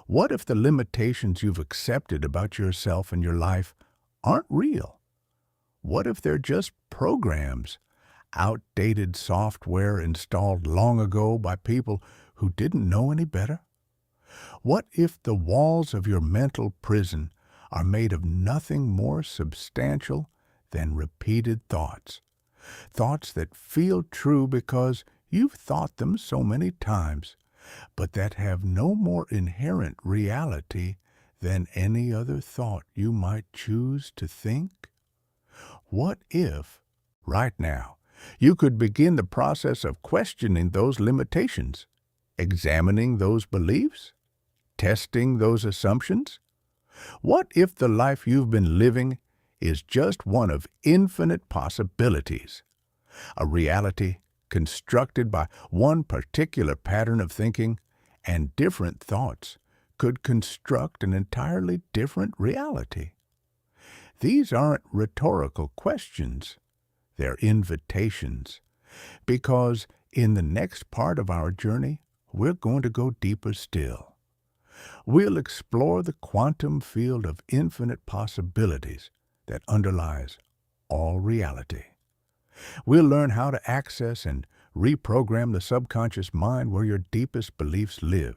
What if the limitations you've accepted about yourself and your life aren't real? What if they're just programs, outdated software installed long ago by people who didn't know any better? What if the walls of your mental prison are made of nothing more substantial than repeated thoughts? Thoughts that feel true because you've thought them so many times, but that have no more inherent reality than any other thought you might choose to think? What if, right now, you could begin the process of questioning those limitations, examining those beliefs, testing those assumptions? What if the life you've been living is just one of infinite possibilities, a reality constructed by one particular pattern of thinking, and different thoughts could construct an entirely different reality? These aren't rhetorical questions. They're invitations, because in the next part of our journey, we're going to go deeper still. We'll explore the quantum field of infinite possibilities that underlies all reality. We'll learn how to access and reprogram the subconscious mind where your deepest beliefs live,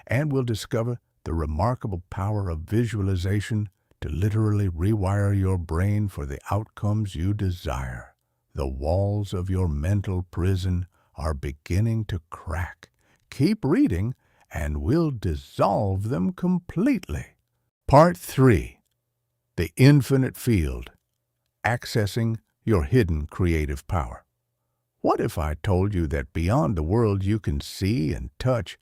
and we'll discover the remarkable power of visualization to literally rewire your brain for the outcomes you desire. The walls of your mental prison are beginning to crack. Keep reading, and we'll dissolve them completely. Part 3. The Infinite Field. Accessing your hidden creative power. What if I told you that beyond the world you can see and touch,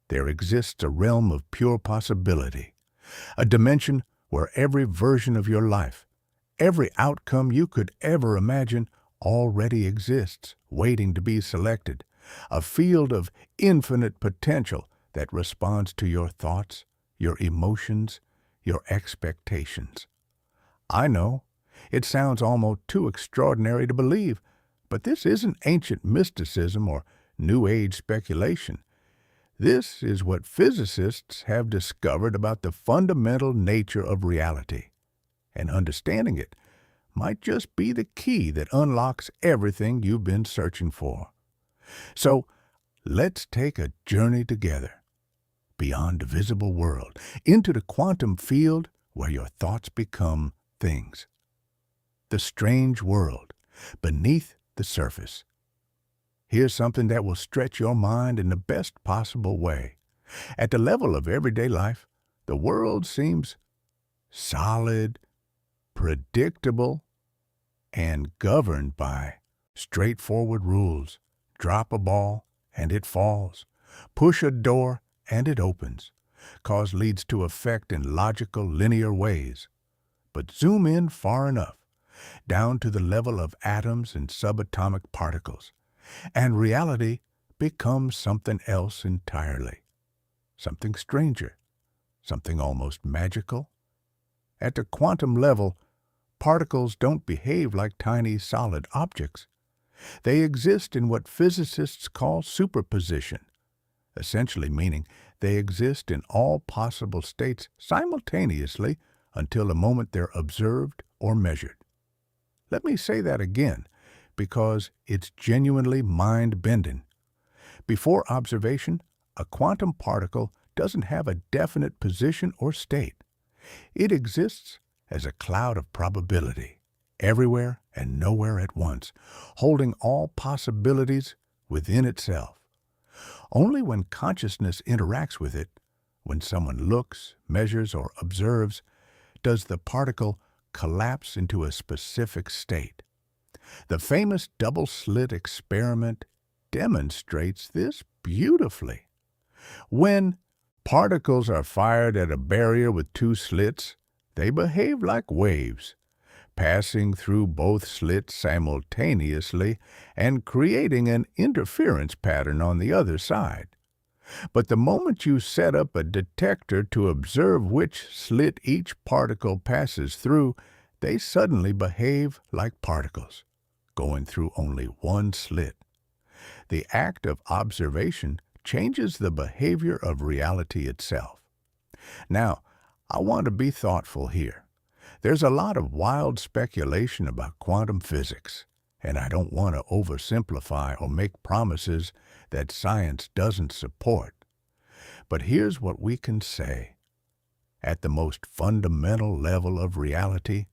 there exists a realm of pure possibility, a dimension where every version of your life, every outcome you could ever imagine already exists, waiting to be selected, a field of infinite potential that responds to your thoughts, your emotions, your expectations. I know, it sounds almost too extraordinary to believe, but this isn't ancient mysticism or New Age speculation. This is what physicists have discovered about the fundamental nature of reality, and understanding it might just be the key that unlocks everything you've been searching for. So, let's take a journey together, beyond the visible world, into the quantum field where your thoughts become things. The strange world beneath the surface. Here's something that will stretch your mind in the best possible way. At the level of everyday life, the world seems solid, predictable, and governed by straightforward rules. Drop a ball and it falls. Push a door and it opens. Cause leads to effect in logical, linear ways. But zoom in far enough, down to the level of atoms and subatomic particles, and reality becomes something else entirely. Something stranger, something almost magical. At the quantum level, particles don't behave like tiny solid objects. They exist in what physicists call superposition, essentially meaning they exist in all possible states simultaneously until the moment they're observed or measured. Let me say that again, because it's genuinely mind-bending. Before observation, a quantum particle doesn't have a definite position or state. It exists as a cloud of probability, everywhere and nowhere at once, holding all possibilities within itself. Only when consciousness interacts with it, when someone looks, measures, or observes, does the particle collapse into a specific state. The famous double-slit experiment demonstrates this beautifully. When particles are fired at a barrier with two slits, they behave like waves, passing through both slits simultaneously and creating an interference pattern on the other side. But the moment you set up a detector to observe which slit each particle passes through, they suddenly behave like particles, going through only one slit. The act of observation changes the behavior of reality itself. Now, I want to be thoughtful here. There's a lot of wild speculation about quantum physics, and I don't want to oversimplify or make promises that science doesn't support. But here's what we can say. At the most fundamental level of reality,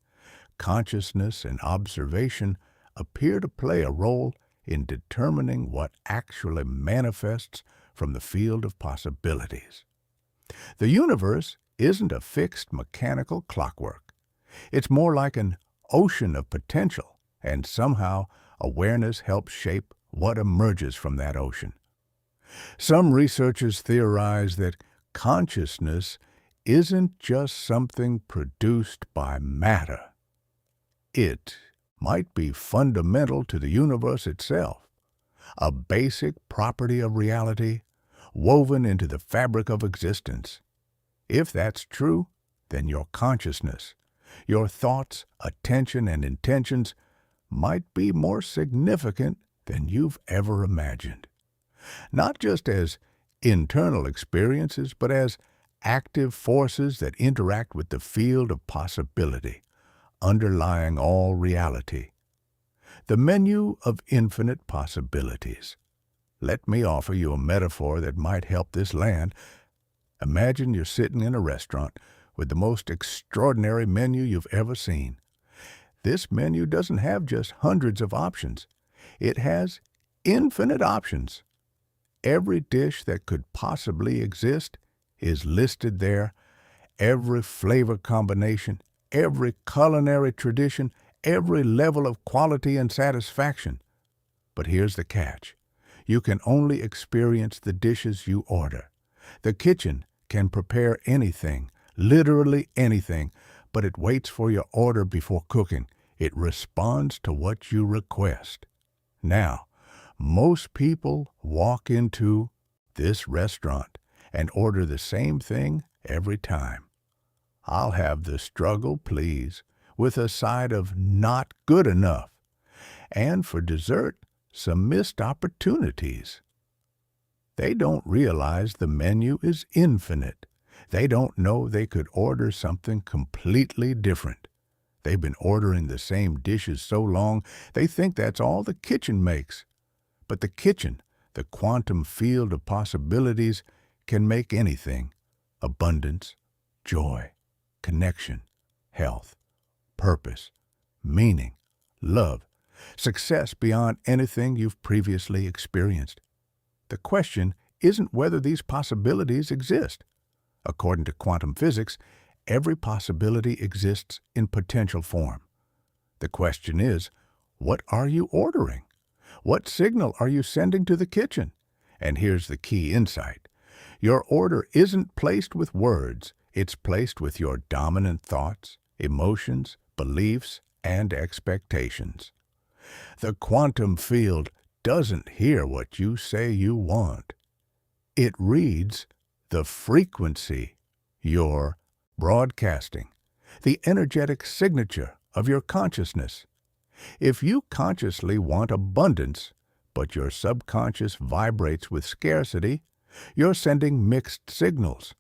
consciousness and observation appear to play a role in determining what actually manifests from the field of possibilities. The universe isn't a fixed mechanical clockwork. It's more like an ocean of potential, and somehow awareness helps shape what emerges from that ocean. Some researchers theorize that consciousness isn't just something produced by matter. It might be fundamental to the universe itself, a basic property of reality woven into the fabric of existence. If that's true, then your consciousness, your thoughts, attention, and intentions might be more significant than you've ever imagined. Not just as internal experiences, but as active forces that interact with the field of possibility, underlying all reality. The menu of infinite possibilities. Let me offer you a metaphor that might help this land. Imagine you're sitting in a restaurant with the most extraordinary menu you've ever seen. This menu doesn't have just hundreds of options. It has infinite options. Every dish that could possibly exist is listed there. Every flavor combination, every culinary tradition, every level of quality and satisfaction. But here's the catch. You can only experience the dishes you order. The kitchen can prepare anything, literally anything, but it waits for your order before cooking. It responds to what you request. Now, most people walk into this restaurant and order the same thing every time. I'll have the struggle, please, with a side of not good enough. And for dessert, some missed opportunities. They don't realize the menu is infinite. They don't know they could order something completely different. They've been ordering the same dishes so long, they think that's all the kitchen makes. But the kitchen, the quantum field of possibilities, can make anything: abundance, joy, connection, health, purpose, meaning, love, success beyond anything you've previously experienced. The question isn't whether these possibilities exist. According to quantum physics, every possibility exists in potential form. The question is, what are you ordering? What signal are you sending to the kitchen? And here's the key insight. Your order isn't placed with words. It's placed with your dominant thoughts, emotions, beliefs, and expectations. The quantum field doesn't hear what you say you want. It reads the frequency you're broadcasting, the energetic signature of your consciousness. If you consciously want abundance, but your subconscious vibrates with scarcity, you're sending mixed signals.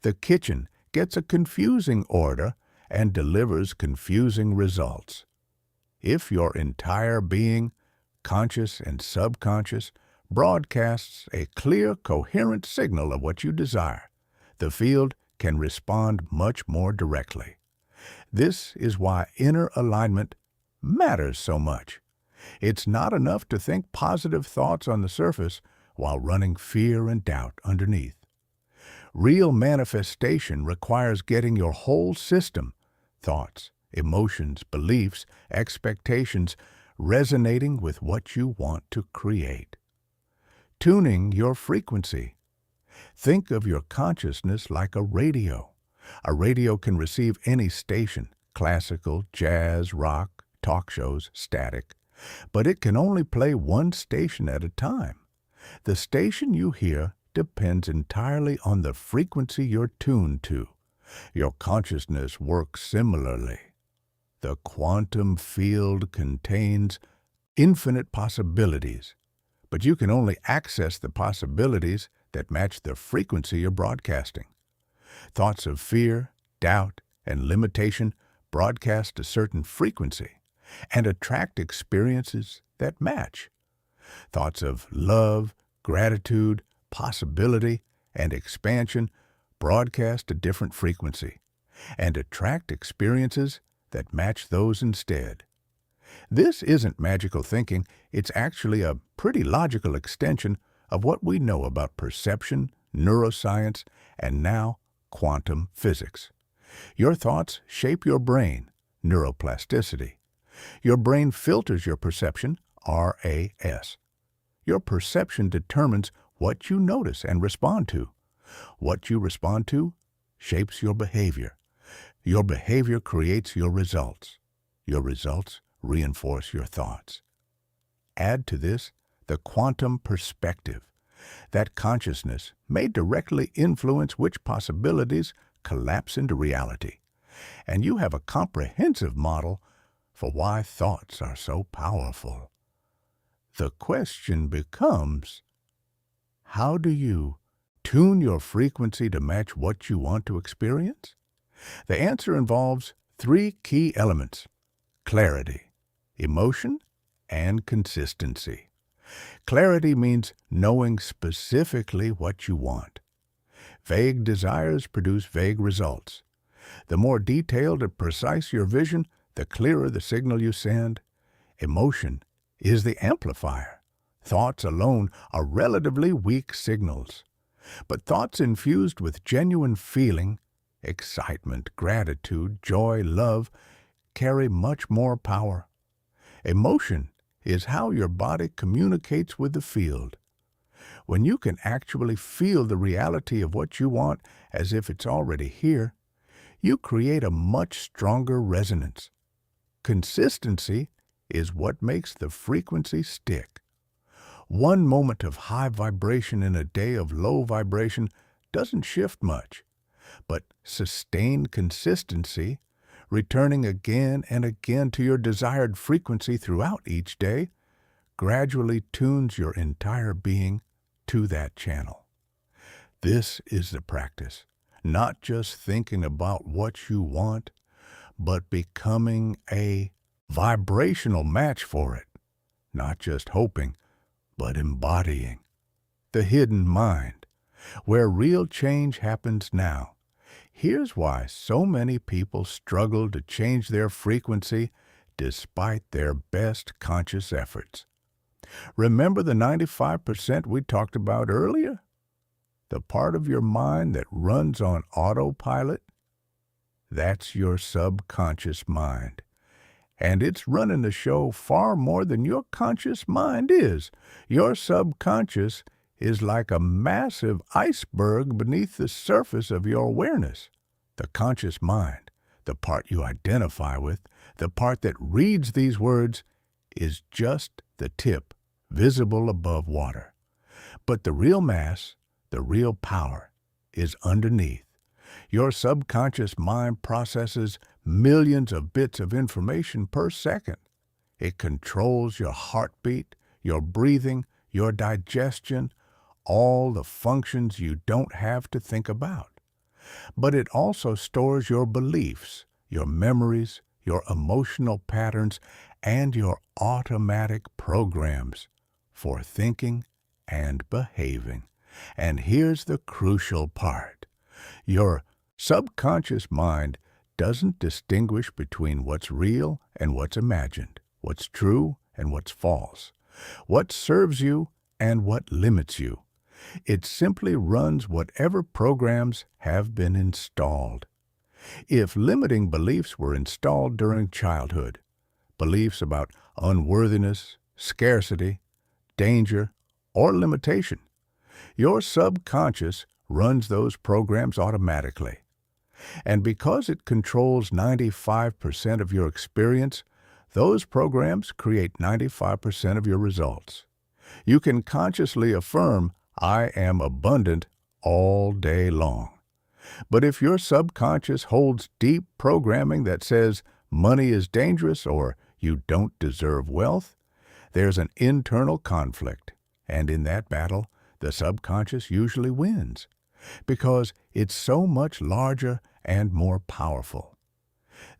The kitchen gets a confusing order and delivers confusing results. If your entire being, conscious and subconscious, broadcasts a clear, coherent signal of what you desire, the field can respond much more directly. This is why inner alignment matters so much. It's not enough to think positive thoughts on the surface while running fear and doubt underneath. Real manifestation requires getting your whole system, thoughts, emotions, beliefs, expectations, resonating with what you want to create. Tuning your frequency. Think of your consciousness like a radio. A radio can receive any station, classical, jazz, rock, talk shows, static, but it can only play one station at a time. The station you hear depends entirely on the frequency you're tuned to. Your consciousness works similarly. The quantum field contains infinite possibilities, but you can only access the possibilities that match the frequency you're broadcasting. Thoughts of fear, doubt, and limitation broadcast a certain frequency and attract experiences that match. Thoughts of love, gratitude, possibility, and expansion broadcast a different frequency and attract experiences that match those instead. This isn't magical thinking, it's actually a pretty logical extension of what we know about perception, neuroscience, and now quantum physics. Your thoughts shape your brain, neuroplasticity. Your brain filters your perception, RAS. Your perception determines what you notice and respond to. What you respond to shapes your behavior. Your behavior creates your results. Your results reinforce your thoughts. Add to this the quantum perspective. That consciousness may directly influence which possibilities collapse into reality. And you have a comprehensive model for why thoughts are so powerful. The question becomes, how do you tune your frequency to match what you want to experience? The answer involves three key elements: clarity, emotion, and consistency. Clarity means knowing specifically what you want. Vague desires produce vague results. The more detailed and precise your vision, the clearer the signal you send. Emotion is the amplifier. Thoughts alone are relatively weak signals. But thoughts infused with genuine feeling, excitement, gratitude, joy, love, carry much more power. Emotion is how your body communicates with the field. When you can actually feel the reality of what you want as if it's already here, you create a much stronger resonance. Consistency is what makes the frequency stick. One moment of high vibration in a day of low vibration doesn't shift much, but sustained consistency, returning again and again to your desired frequency throughout each day, gradually tunes your entire being to that channel. This is the practice, not just thinking about what you want, but becoming a vibrational match for it, not just hoping, but embodying. The hidden mind, where real change happens now. Here's why so many people struggle to change their frequency despite their best conscious efforts. Remember the 95% we talked about earlier? The part of your mind that runs on autopilot? That's your subconscious mind. And it's running the show far more than your conscious mind is. Your subconscious is like a massive iceberg beneath the surface of your awareness. The conscious mind, the part you identify with, the part that reads these words, is just the tip, visible above water. But the real mass, the real power, is underneath. Your subconscious mind processes millions of bits of information per second. It controls your heartbeat, your breathing, your digestion, all the functions you don't have to think about. But it also stores your beliefs, your memories, your emotional patterns, and your automatic programs for thinking and behaving. And here's the crucial part. Your subconscious mind doesn't distinguish between what's real and what's imagined, what's true and what's false, what serves you and what limits you. It simply runs whatever programs have been installed. If limiting beliefs were installed during childhood, beliefs about unworthiness, scarcity, danger, or limitation, your subconscious runs those programs automatically. And because it controls 95% of your experience, those programs create 95% of your results. You can consciously affirm, "I am abundant," all day long. But if your subconscious holds deep programming that says money is dangerous or you don't deserve wealth, there's an internal conflict. And in that battle, the subconscious usually wins, because it's so much larger and more powerful.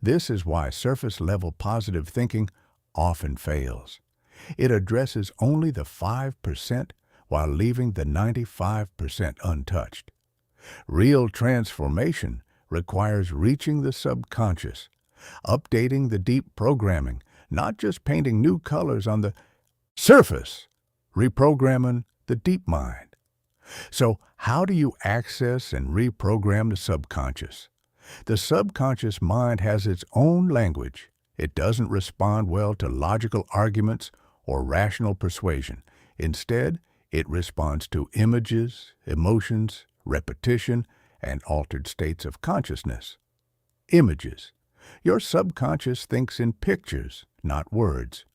This is why surface-level positive thinking often fails. It addresses only the 5% while leaving the 95% untouched. Real transformation requires reaching the subconscious, updating the deep programming, not just painting new colors on the surface, reprogramming the deep mind. So how do you access and reprogram the subconscious? The subconscious mind has its own language. It doesn't respond well to logical arguments or rational persuasion. Instead, it responds to images, emotions, repetition, and altered states of consciousness. Images. Your subconscious thinks in pictures, not words.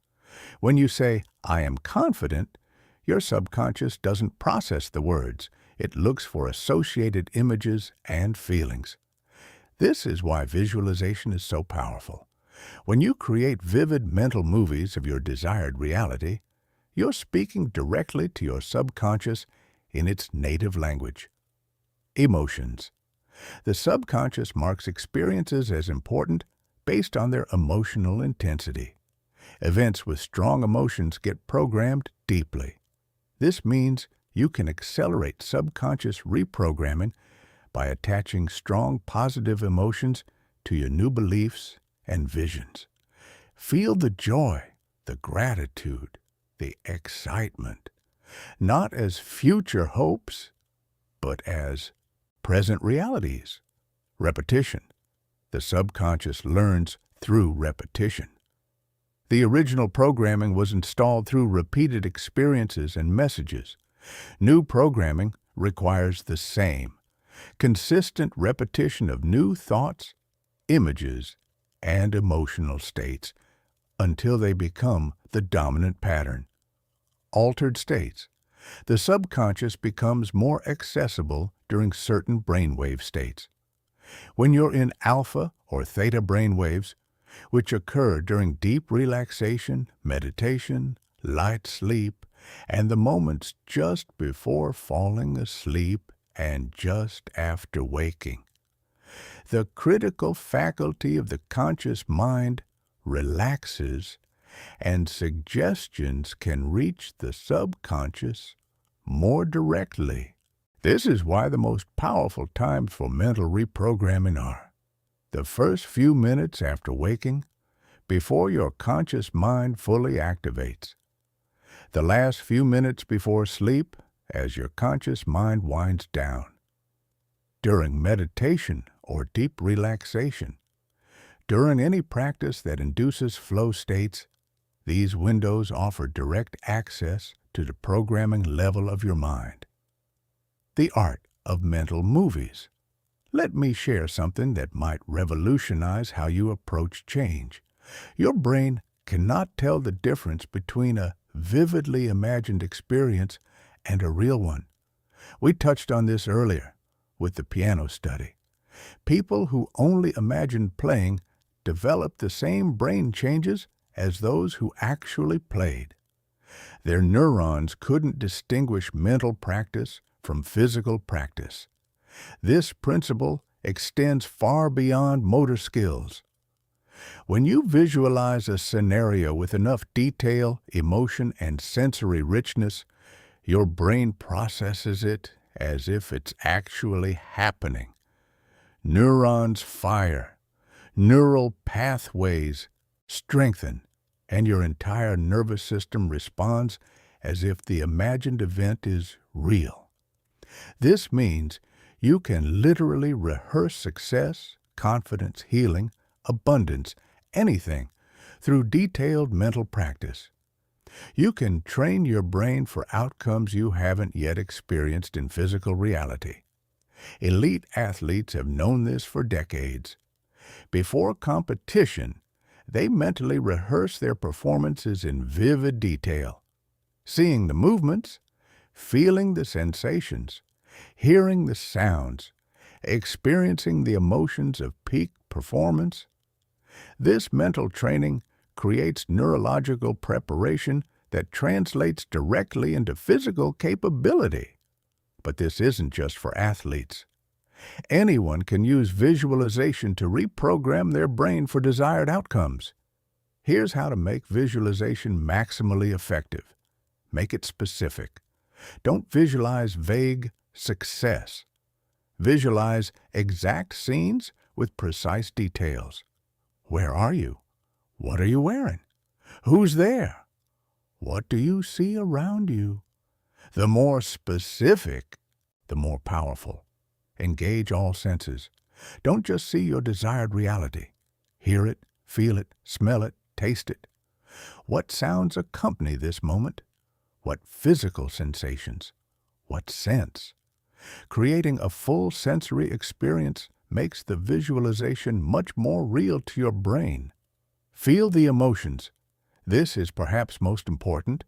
When you say, "I am confident," your subconscious doesn't process the words. It looks for associated images and feelings. This is why visualization is so powerful. When you create vivid mental movies of your desired reality, you're speaking directly to your subconscious in its native language. Emotions. The subconscious marks experiences as important based on their emotional intensity. Events with strong emotions get programmed deeply. This means you can accelerate subconscious reprogramming by attaching strong positive emotions to your new beliefs and visions. Feel the joy, the gratitude, the excitement, not as future hopes, but as present realities. Repetition. The subconscious learns through repetition. The original programming was installed through repeated experiences and messages. New programming requires the same, consistent repetition of new thoughts, images, and emotional states until they become the dominant pattern. Altered states. The subconscious becomes more accessible during certain brainwave states. When you're in alpha or theta brainwaves, which occur during deep relaxation, meditation, light sleep, and the moments just before falling asleep and just after waking, the critical faculty of the conscious mind relaxes and suggestions can reach the subconscious more directly. This is why the most powerful times for mental reprogramming are the first few minutes after waking, before your conscious mind fully activates, the last few minutes before sleep as your conscious mind winds down, during meditation or deep relaxation, during any practice that induces flow states. These windows offer direct access to the programming level of your mind. The art of mental movies. Let me share something that might revolutionize how you approach change. Your brain cannot tell the difference between a vividly imagined experience and a real one. We touched on this earlier with the piano study. People who only imagined playing developed the same brain changes as those who actually played. Their neurons couldn't distinguish mental practice from physical practice. This principle extends far beyond motor skills. When you visualize a scenario with enough detail, emotion, and sensory richness, your brain processes it as if it's actually happening. Neurons fire, neural pathways strengthen, and your entire nervous system responds as if the imagined event is real. This means you can literally rehearse success, confidence, healing, abundance, anything, through detailed mental practice. You can train your brain for outcomes you haven't yet experienced in physical reality. Elite athletes have known this for decades. Before competition, they mentally rehearse their performances in vivid detail, seeing the movements, feeling the sensations, hearing the sounds, experiencing the emotions of peak performance. This mental training creates neurological preparation that translates directly into physical capability. But this isn't just for athletes. Anyone can use visualization to reprogram their brain for desired outcomes. Here's how to make visualization maximally effective. Make it specific. Don't visualize vague success. Visualize exact scenes with precise details. Where are you? What are you wearing? Who's there? What do you see around you? The more specific, the more powerful. Engage all senses. Don't just see your desired reality. Hear it, feel it, smell it, taste it. What sounds accompany this moment? What physical sensations? What sense? Creating a full sensory experience makes the visualization much more real to your brain. Feel the emotions. This is perhaps most important.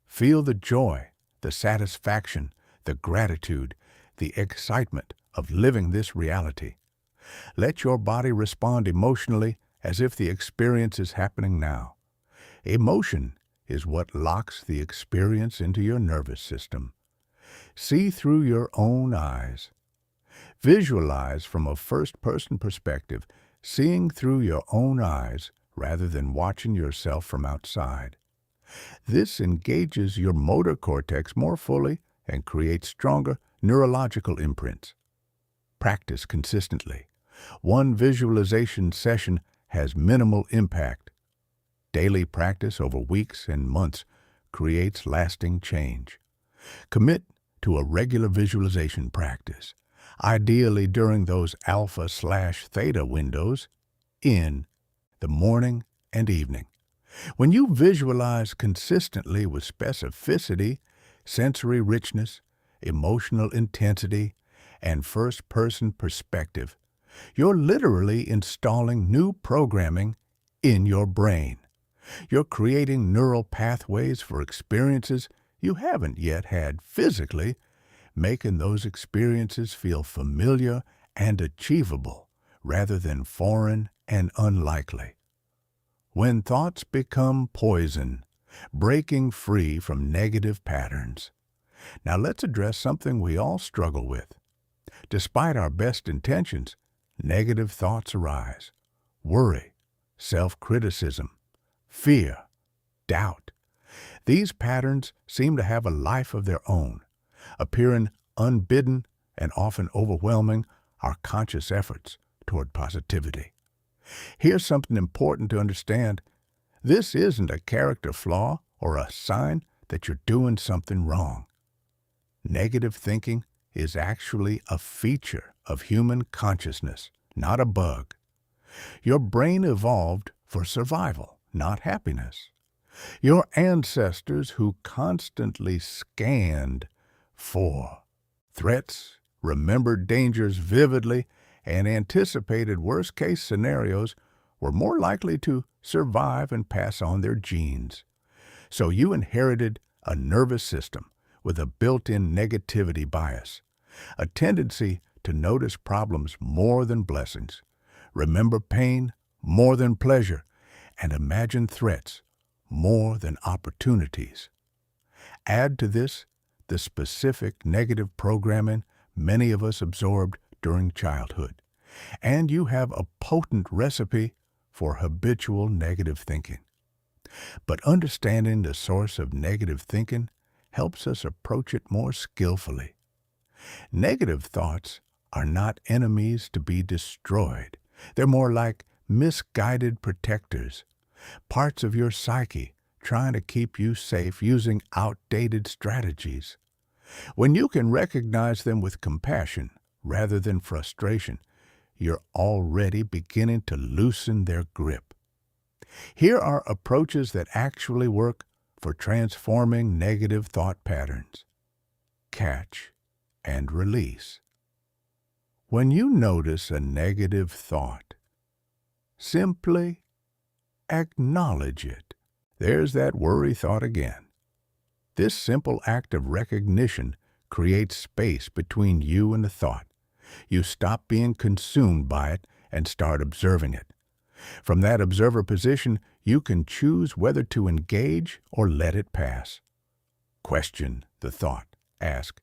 Feel the joy, the satisfaction, the gratitude, the excitement of living this reality. Let your body respond emotionally as if the experience is happening now. Emotion is what locks the experience into your nervous system. See through your own eyes. Visualize from a first-person perspective, seeing through your own eyes rather than watching yourself from outside. This engages your motor cortex more fully and creates stronger neurological imprints. Practice consistently. One visualization session has minimal impact. Daily practice over weeks and months creates lasting change. Commit to a regular visualization practice, ideally during those alpha/theta windows in the morning and evening. When you visualize consistently with specificity, sensory richness, emotional intensity, and first-person perspective, you're literally installing new programming in your brain. You're creating neural pathways for experiences you haven't yet had physically, making those experiences feel familiar and achievable rather than foreign and unlikely. When thoughts become poison, breaking free from negative patterns. Now let's address something we all struggle with. Despite our best intentions, negative thoughts arise. Worry, self-criticism, fear, doubt. These patterns seem to have a life of their own, appearing unbidden and often overwhelming our conscious efforts toward positivity. Here's something important to understand. This isn't a character flaw or a sign that you're doing something wrong. Negative thinking is actually a feature of human consciousness, not a bug. Your brain evolved for survival, not happiness. Your ancestors who constantly scanned for threats, remembered dangers vividly, and anticipated worst-case scenarios were more likely to survive and pass on their genes. So you inherited a nervous system with a built-in negativity bias, a tendency to notice problems more than blessings, remember pain more than pleasure, and imagine threats more than opportunities. Add to this the specific negative programming many of us absorbed during childhood, and you have a potent recipe for habitual negative thinking. But understanding the source of negative thinking helps us approach it more skillfully. Negative thoughts are not enemies to be destroyed. They're more like misguided protectors, parts of your psyche trying to keep you safe using outdated strategies. When you can recognize them with compassion rather than frustration, you're already beginning to loosen their grip. Here are approaches that actually work for transforming negative thought patterns. Catch and release. When you notice a negative thought, simply acknowledge it. There's that worry thought again. This simple act of recognition creates space between you and the thought. You stop being consumed by it and start observing it. From that observer position, you can choose whether to engage or let it pass. Question the thought. Ask,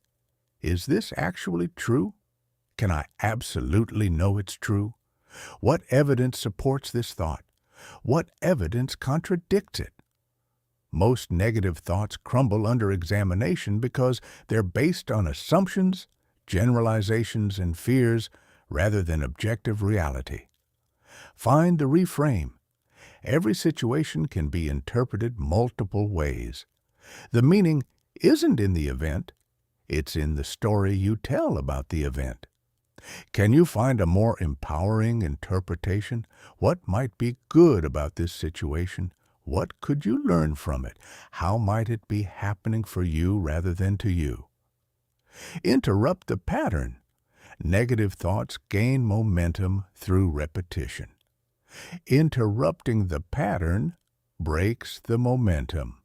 is this actually true? Can I absolutely know it's true? What evidence supports this thought? What evidence contradicts it? Most negative thoughts crumble under examination because they're based on assumptions, generalizations, and fears rather than objective reality. Find the reframe. Every situation can be interpreted multiple ways. The meaning isn't in the event, it's in the story you tell about the event. Can you find a more empowering interpretation? What might be good about this situation? What could you learn from it? How might it be happening for you rather than to you? Interrupt the pattern. Negative thoughts gain momentum through repetition. Interrupting the pattern breaks the momentum.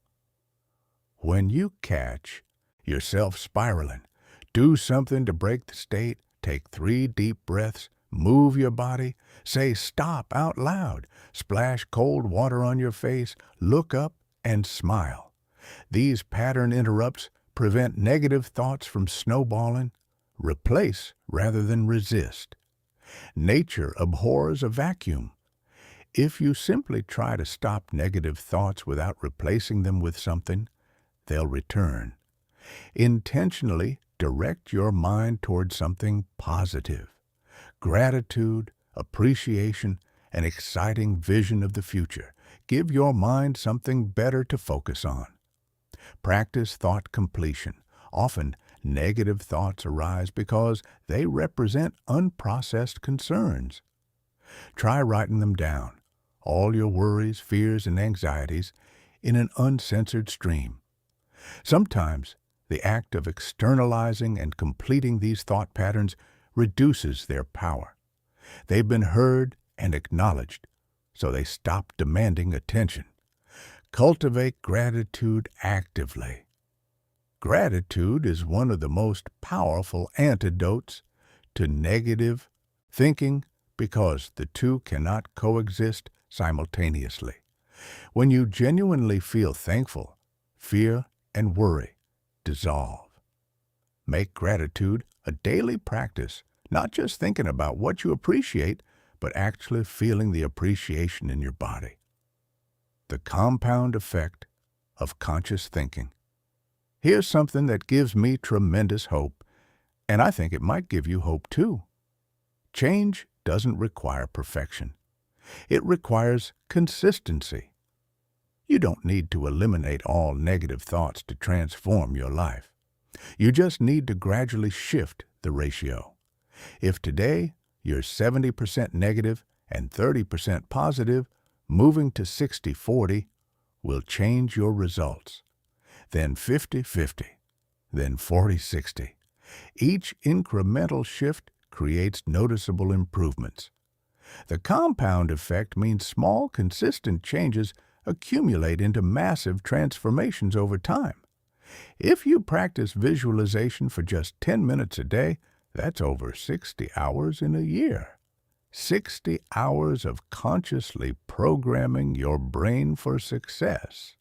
When you catch yourself spiraling, do something to break the state. Take 3 deep breaths, move your body, say stop out loud, splash cold water on your face, look up, and smile. These pattern interrupts prevent negative thoughts from snowballing. Replace rather than resist. Nature abhors a vacuum. If you simply try to stop negative thoughts without replacing them with something, they'll return. Intentionally direct your mind toward something positive. Gratitude, appreciation, an exciting vision of the future. Give your mind something better to focus on. Practice thought completion. Often, negative thoughts arise because they represent unprocessed concerns. Try writing them down, all your worries, fears, and anxieties, in an uncensored stream. Sometimes, The act of externalizing and completing these thought patterns reduces their power. They've been heard and acknowledged, so they stop demanding attention. Cultivate gratitude actively. Gratitude is one of the most powerful antidotes to negative thinking because the two cannot coexist simultaneously. When you genuinely feel thankful, fear and worry dissolve. Make gratitude a daily practice, not just thinking about what you appreciate, but actually feeling the appreciation in your body. The compound effect of conscious thinking. Here's something that gives me tremendous hope, and I think it might give you hope too. Change doesn't require perfection. It requires consistency. You don't need to eliminate all negative thoughts to transform your life. You just need to gradually shift the ratio. If today you're 70% negative and 30% positive, moving to 60-40 will change your results. Then 50-50, then 40-60. Each incremental shift creates noticeable improvements. The compound effect means small, consistent changes accumulate into massive transformations over time. If you practice visualization for just 10 minutes a day, that's over 60 hours in a year. 60 hours of consciously programming your brain for success.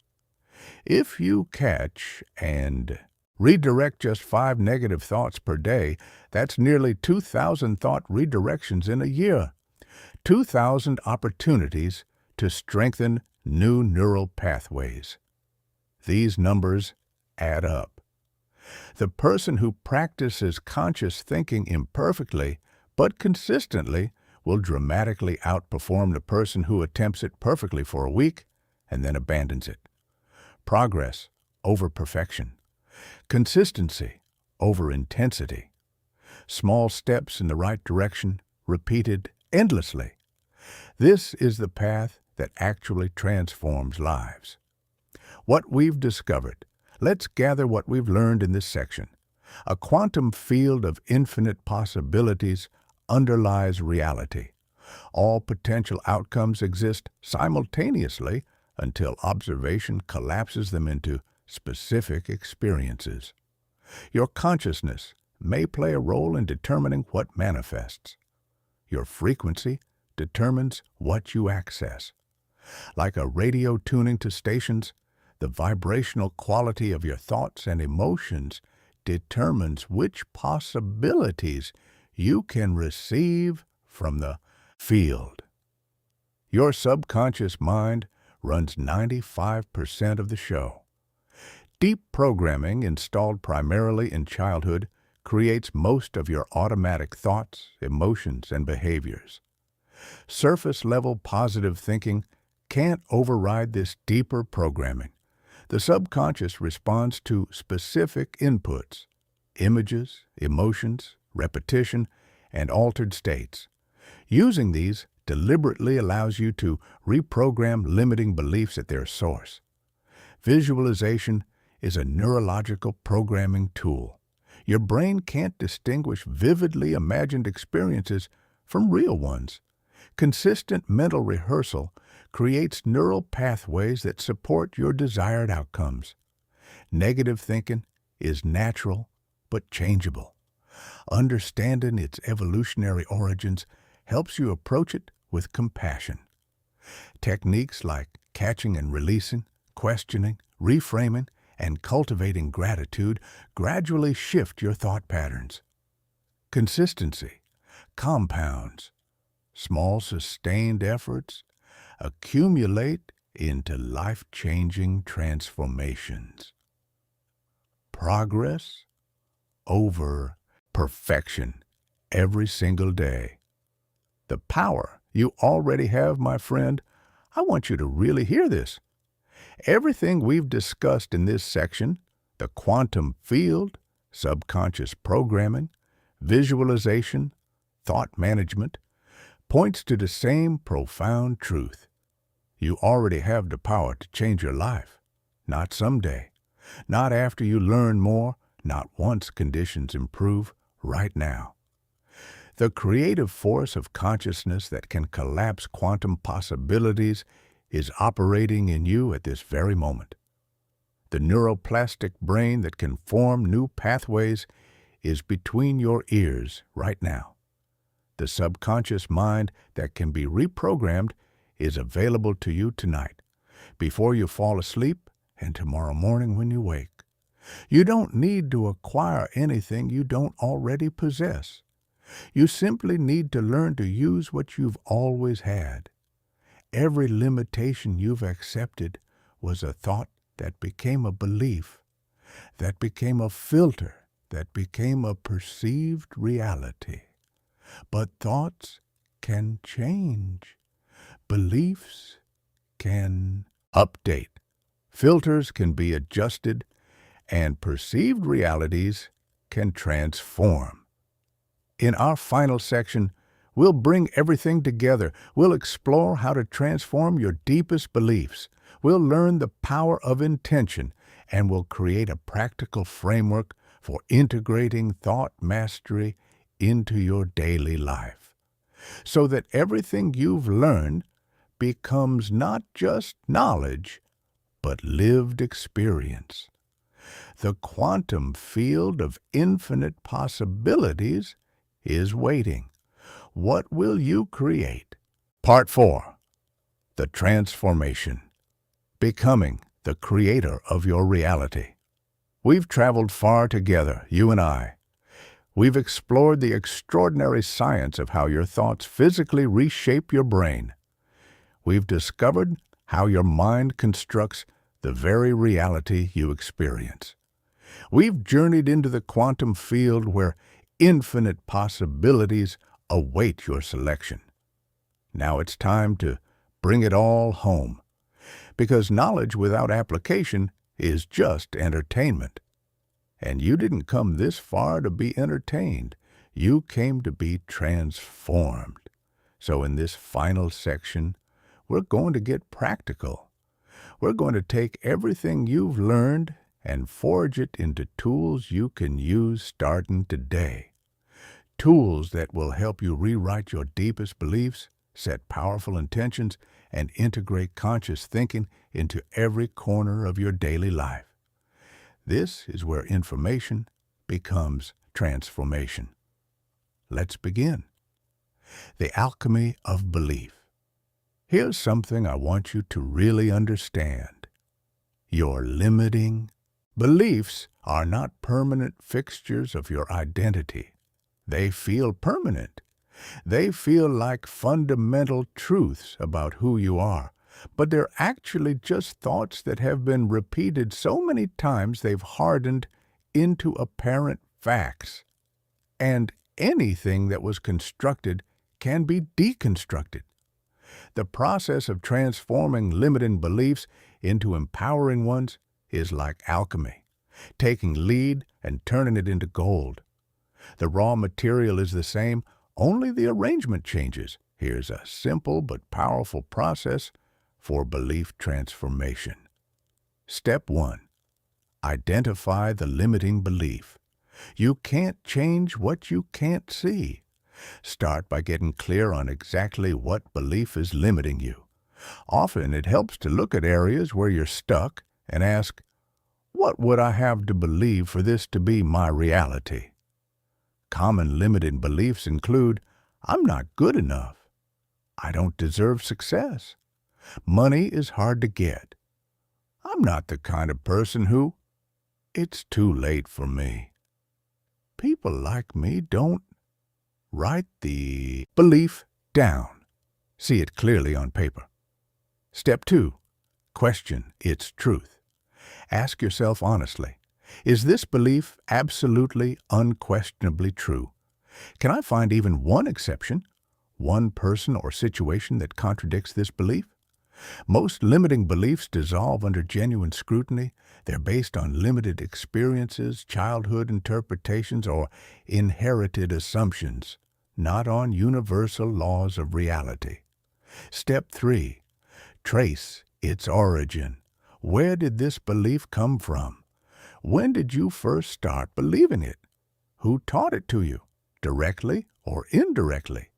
If you catch and redirect just 5 negative thoughts per day, that's nearly 2,000 thought redirections in a year. 2,000 opportunities to strengthen new neural pathways. These numbers add up. The person who practices conscious thinking imperfectly but consistently will dramatically outperform the person who attempts it perfectly for a week and then abandons it. Progress over perfection. Consistency over intensity. Small steps in the right direction, repeated endlessly. This is the path that actually transforms lives. What we've discovered. Let's gather what we've learned in this section. A quantum field of infinite possibilities underlies reality. All potential outcomes exist simultaneously until observation collapses them into specific experiences. Your consciousness may play a role in determining what manifests. Your frequency determines what you access. Like a radio tuning to stations, the vibrational quality of your thoughts and emotions determines which possibilities you can receive from the field. Your subconscious mind runs 95% of the show. Deep programming installed primarily in childhood creates most of your automatic thoughts, emotions, and behaviors. Surface-level positive thinking can't override this deeper programming. The subconscious responds to specific inputs, images, emotions, repetition, and altered states. Using these deliberately allows you to reprogram limiting beliefs at their source. Visualization is a neurological programming tool. Your brain can't distinguish vividly imagined experiences from real ones. Consistent mental rehearsal creates neural pathways that support your desired outcomes. Negative thinking is natural but changeable. Understanding its evolutionary origins helps you approach it with compassion. Techniques like catching and releasing, questioning, reframing, and cultivating gratitude gradually shift your thought patterns. Consistency compounds. Small, sustained efforts accumulate into life-changing transformations. Progress over perfection every single day. The power you already have, my friend, I want you to really hear this. Everything we've discussed in this section, the quantum field, subconscious programming, visualization, thought management, points to the same profound truth. You already have the power to change your life. Not someday, not after you learn more, not once conditions improve, right now. The creative force of consciousness that can collapse quantum possibilities is operating in you at this very moment. The neuroplastic brain that can form new pathways is between your ears right now. The subconscious mind that can be reprogrammed is available to you tonight, before you fall asleep and tomorrow morning when you wake. You don't need to acquire anything you don't already possess. You simply need to learn to use what you've always had. Every limitation you've accepted was a thought that became a belief, that became a filter, that became a perceived reality. But thoughts can change. Beliefs can update. Filters can be adjusted, and perceived realities can transform. In our final section, we'll bring everything together. We'll explore how to transform your deepest beliefs. We'll learn the power of intention, and we'll create a practical framework for integrating thought mastery into your daily life, so that everything you've learned becomes not just knowledge, but lived experience. The quantum field of infinite possibilities is waiting. What will you create? Part 4. The Transformation. Becoming the creator of your reality. We've traveled far together, you and I. We've explored the extraordinary science of how your thoughts physically reshape your brain. We've discovered how your mind constructs the very reality you experience. We've journeyed into the quantum field where infinite possibilities await your selection. Now it's time to bring it all home, because knowledge without application is just entertainment. And you didn't come this far to be entertained. You came to be transformed. So in this final section, we're going to get practical. We're going to take everything you've learned and forge it into tools you can use starting today. Tools that will help you rewrite your deepest beliefs, set powerful intentions, and integrate conscious thinking into every corner of your daily life. This is where information becomes transformation. Let's begin. The alchemy of belief. Here's something I want you to really understand. Your limiting beliefs are not permanent fixtures of your identity. They feel permanent. They feel like fundamental truths about who you are, but they're actually just thoughts that have been repeated so many times they've hardened into apparent facts. And anything that was constructed can be deconstructed. The process of transforming limiting beliefs into empowering ones is like alchemy, taking lead and turning it into gold. The raw material is the same, only the arrangement changes. Here's a simple but powerful process for belief transformation. Step 1. Identify the limiting belief. You can't change what you can't see. Start by getting clear on exactly what belief is limiting you. Often it helps to look at areas where you're stuck and ask, what would I have to believe for this to be my reality? Common limiting beliefs include, I'm not good enough. I don't deserve success. Money is hard to get. I'm not the kind of person who, it's too late for me. People like me don't. Write the belief down. See it clearly on paper. Step 2. Question its truth. Ask yourself honestly, is this belief absolutely, unquestionably true? Can I find even one exception, one person or situation that contradicts this belief? Most limiting beliefs dissolve under genuine scrutiny. They're based on limited experiences, childhood interpretations, or inherited assumptions, not on universal laws of reality. Step 3. Trace its origin. Where did this belief come from? When did you first start believing it? Who taught it to you, directly or indirectly?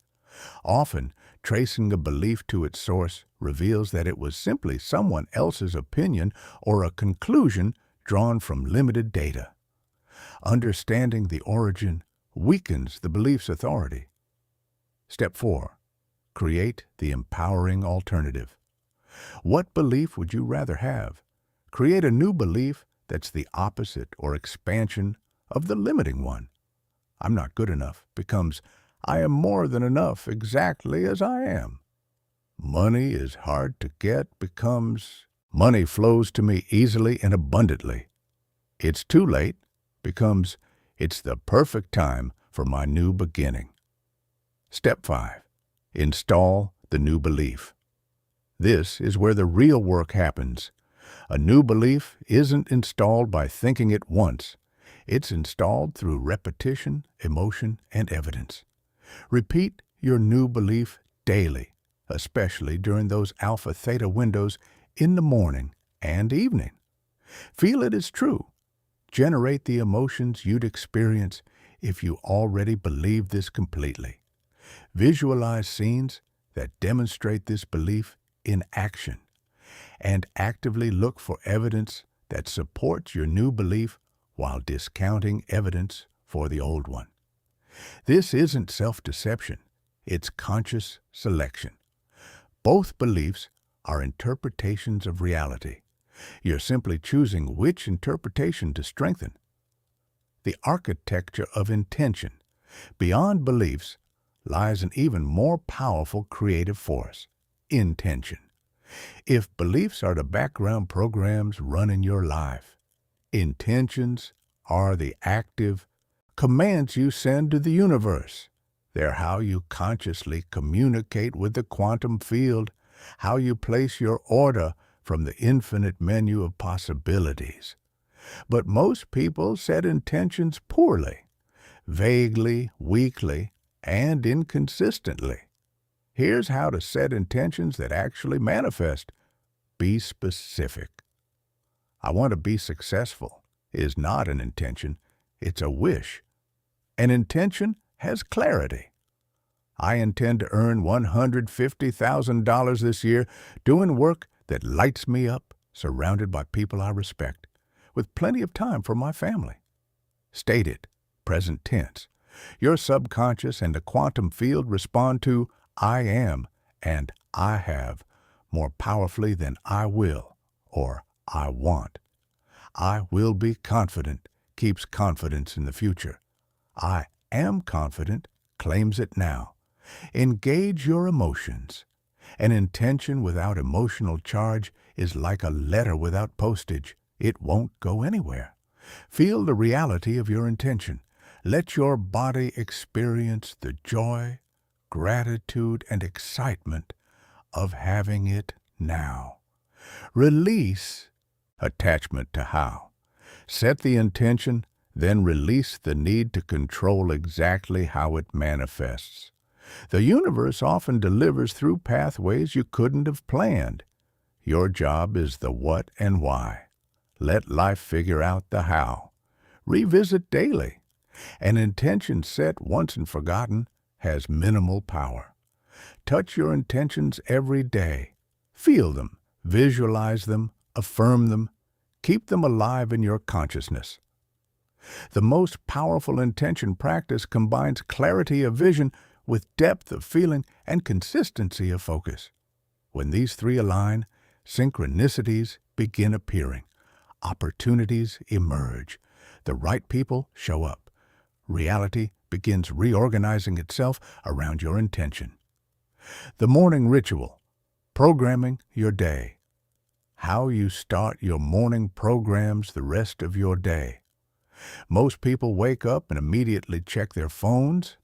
Often, tracing a belief to its source reveals that it was simply someone else's opinion or a conclusion drawn from limited data. Understanding the origin weakens the belief's authority. Step 4. Create the empowering alternative. What belief would you rather have? Create a new belief that's the opposite or expansion of the limiting one. I'm not good enough becomes I am more than enough exactly as I am. Money is hard to get becomes money flows to me easily and abundantly. It's too late becomes it's the perfect time for my new beginning. Step 5. Install the new belief. This is where the real work happens. A new belief isn't installed by thinking it once. It's installed through repetition, emotion, and evidence. Repeat your new belief daily, especially during those alpha-theta windows in the morning and evening. Feel it is true. Generate the emotions you'd experience if you already believe this completely. Visualize scenes that demonstrate this belief in action, and actively look for evidence that supports your new belief while discounting evidence for the old one. This isn't self-deception, it's conscious selection. Both beliefs are interpretations of reality. You're simply choosing which interpretation to strengthen. The architecture of intention. Beyond beliefs lies an even more powerful creative force: intention. If beliefs are the background programs running your life, intentions are the active commands you send to the universe. They're how you consciously communicate with the quantum field, how you place your order from the infinite menu of possibilities. But most people set intentions poorly, vaguely, weakly, and inconsistently. Here's how to set intentions that actually manifest. Be specific. I want to be successful is not an intention, it's a wish. An intention has clarity. I intend to earn $150,000 this year doing work that lights me up, surrounded by people I respect, with plenty of time for my family. State it, present tense. Your subconscious and the quantum field respond to I am and I have more powerfully than I will or I want. I will be confident keeps confidence in the future. I am confident claims it now. Engage your emotions. An intention without emotional charge is like a letter without postage. It won't go anywhere. Feel the reality of your intention. Let your body experience the joy, gratitude, and excitement of having it now. Release attachment to how. Set the intention, then release the need to control exactly how it manifests. The universe often delivers through pathways you couldn't have planned. Your job is the what and why. Let life figure out the how. Revisit daily. An intention set once and forgotten has minimal power. Touch your intentions every day. Feel them, visualize them, affirm them. Keep them alive in your consciousness. The most powerful intention practice combines clarity of vision with depth of feeling and consistency of focus. When these three align, synchronicities begin appearing. Opportunities emerge. The right people show up. Reality begins reorganizing itself around your intention. The morning ritual. Programming your day. How you start your morning programs the rest of your day. Most people wake up and immediately check their phones,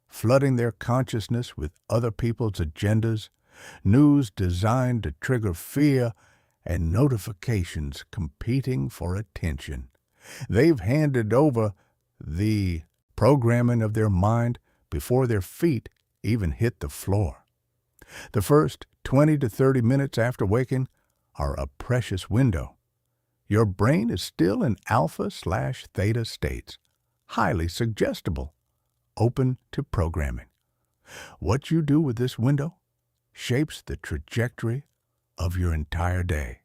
flooding their consciousness with other people's agendas, news designed to trigger fear, and notifications competing for attention. They've handed over the programming of their mind before their feet even hit the floor. The first 20 to 30 minutes after waking are a precious window. Your brain is still in alpha/theta states, highly suggestible, open to programming. What you do with this window shapes the trajectory of your entire day.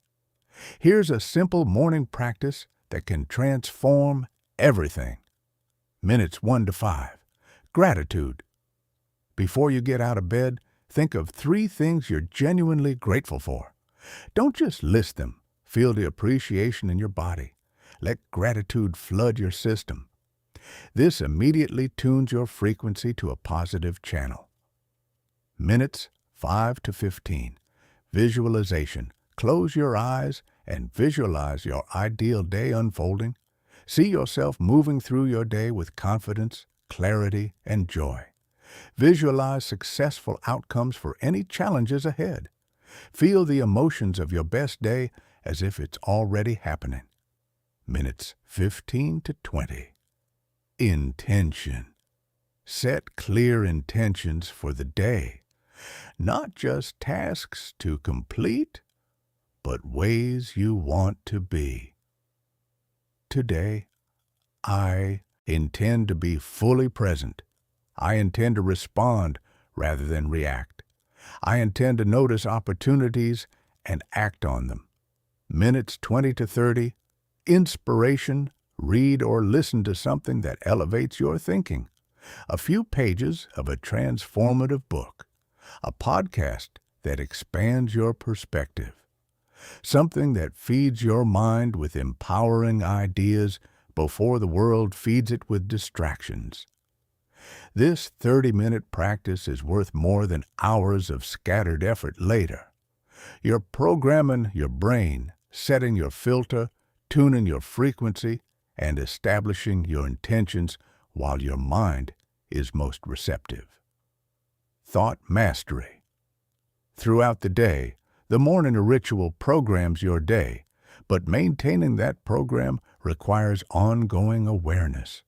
Here's a simple morning practice that can transform everything. Minutes 1 to 5. Gratitude. Before you get out of bed, think of 3 things you're genuinely grateful for. Don't just list them. Feel the appreciation in your body. Let gratitude flood your system. This immediately tunes your frequency to a positive channel. Minutes 5 to 15. Visualization. Close your eyes and visualize your ideal day unfolding. See yourself moving through your day with confidence, clarity, and joy. Visualize successful outcomes for any challenges ahead. Feel the emotions of your best day as if it's already happening. Minutes 15 to 20. Intention. Set clear intentions for the day, not just tasks to complete, but ways you want to be. Today, I intend to be fully present. I intend to respond rather than react. I intend to notice opportunities and act on them. Minutes 20 to 30. Inspiration. Read or listen to something that elevates your thinking. A few pages of a transformative book. A podcast that expands your perspective. Something that feeds your mind with empowering ideas before the world feeds it with distractions. This 30-minute practice is worth more than hours of scattered effort later. You're programming your brain, setting your filter, tuning your frequency, and establishing your intentions while your mind is most receptive. Thought mastery. Throughout the day, the morning ritual programs your day, but maintaining that program requires ongoing awareness.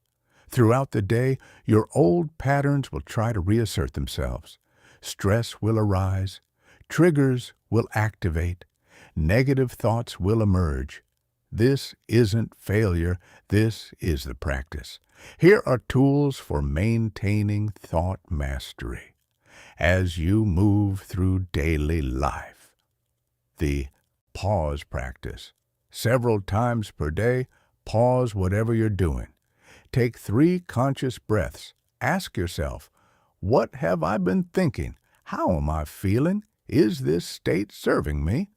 Throughout the day, your old patterns will try to reassert themselves. Stress will arise, triggers will activate, negative thoughts will emerge. This isn't failure, this is the practice. Here are tools for maintaining thought mastery as you move through daily life. The pause practice. Several times per day, pause whatever you're doing. Take 3 conscious breaths. Ask yourself, what have I been thinking? How am I feeling? Is this state serving me?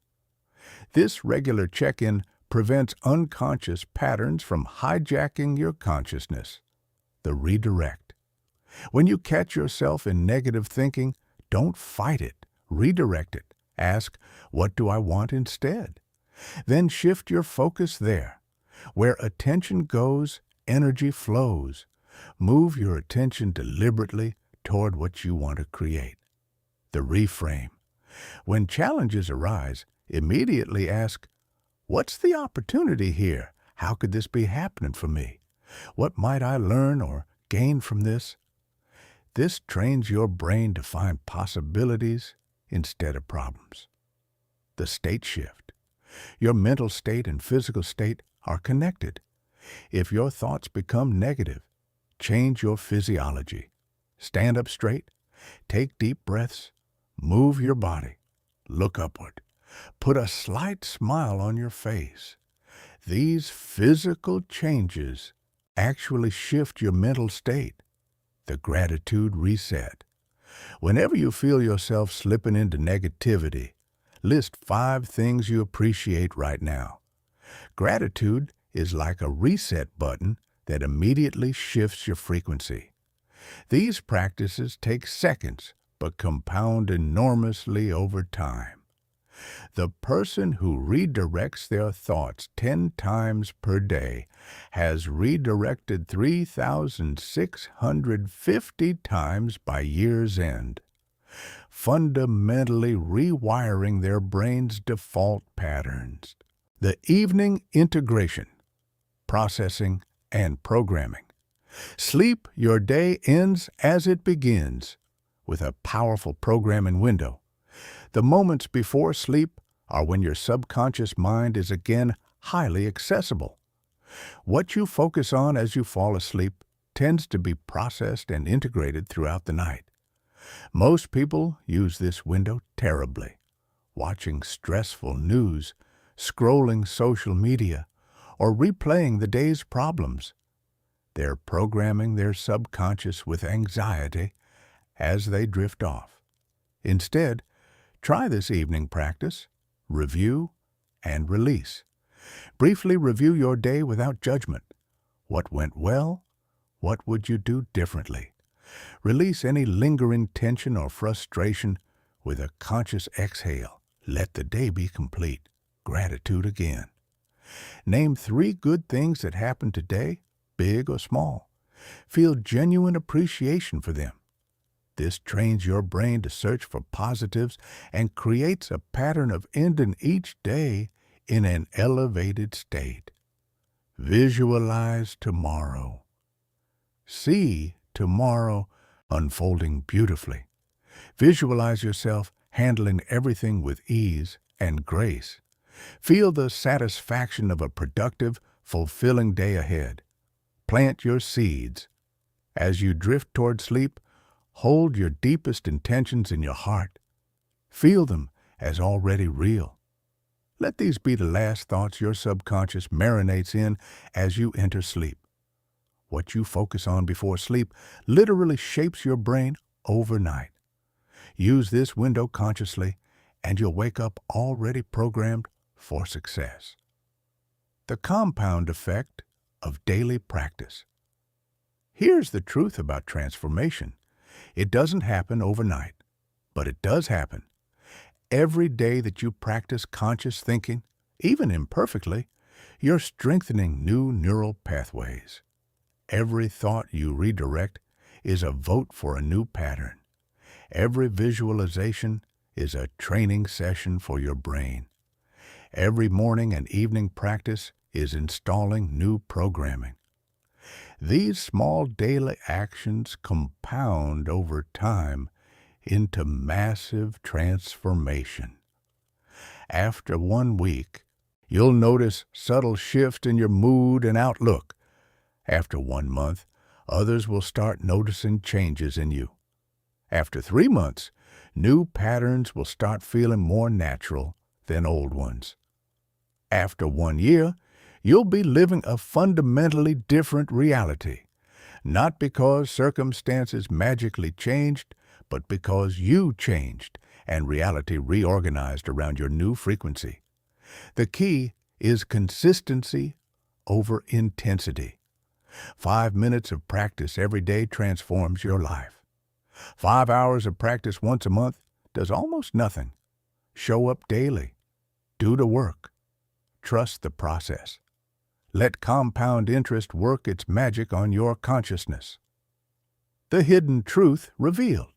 This regular check-in prevents unconscious patterns from hijacking your consciousness. The redirect. When you catch yourself in negative thinking, don't fight it. Redirect it. Ask, what do I want instead? Then shift your focus there. Where attention goes, energy flows. Move your attention deliberately toward what you want to create. The reframe. When challenges arise, immediately ask, what's the opportunity here? How could this be happening for me? What might I learn or gain from this? This trains your brain to find possibilities instead of problems. The state shift. Your mental state and physical state are connected. If your thoughts become negative, change your physiology. Stand up straight, take deep breaths, move your body, look upward. Put a slight smile on your face. These physical changes actually shift your mental state. The gratitude reset. Whenever you feel yourself slipping into negativity, list 5 things you appreciate right now. Gratitude is like a reset button that immediately shifts your frequency. These practices take seconds but compound enormously over time. The person who redirects their thoughts 10 times per day has redirected 3,650 times by year's end, fundamentally rewiring their brain's default patterns. The evening integration, processing, and programming. Sleep your day ends as it begins with a powerful programming window. The moments before sleep are when your subconscious mind is again highly accessible. What you focus on as you fall asleep tends to be processed and integrated throughout the night. Most people use this window terribly, watching stressful news, scrolling social media, or replaying the day's problems. They're programming their subconscious with anxiety as they drift off. Instead, try this evening practice: review and release. Briefly review your day without judgment. What went well? What would you do differently? Release any lingering tension or frustration with a conscious exhale. Let the day be complete. Gratitude again. Name 3 good things that happened today, big or small. Feel genuine appreciation for them. This trains your brain to search for positives and creates a pattern of ending each day in an elevated state. Visualize tomorrow. See tomorrow unfolding beautifully. Visualize yourself handling everything with ease and grace. Feel the satisfaction of a productive, fulfilling day ahead. Plant your seeds. As you drift toward sleep, hold your deepest intentions in your heart. Feel them as already real. Let these be the last thoughts your subconscious marinates in as you enter sleep. What you focus on before sleep literally shapes your brain overnight. Use this window consciously, and you'll wake up already programmed for success. The compound effect of daily practice. Here's the truth about transformation. It doesn't happen overnight, but it does happen. Every day that you practice conscious thinking, even imperfectly, you're strengthening new neural pathways. Every thought you redirect is a vote for a new pattern. Every visualization is a training session for your brain. Every morning and evening practice is installing new programming. These small daily actions compound over time into massive transformation. After 1 week, you'll notice subtle shifts in your mood and outlook. After 1 month, others will start noticing changes in you. After 3 months, new patterns will start feeling more natural than old ones. After 1 year, you'll be living a fundamentally different reality, not because circumstances magically changed, but because you changed and reality reorganized around your new frequency. The key is consistency over intensity. 5 minutes of practice every day transforms your life. 5 hours of practice once a month does almost nothing. Show up daily. Do the work. Trust the process. Let compound interest work its magic on your consciousness. The hidden truth revealed.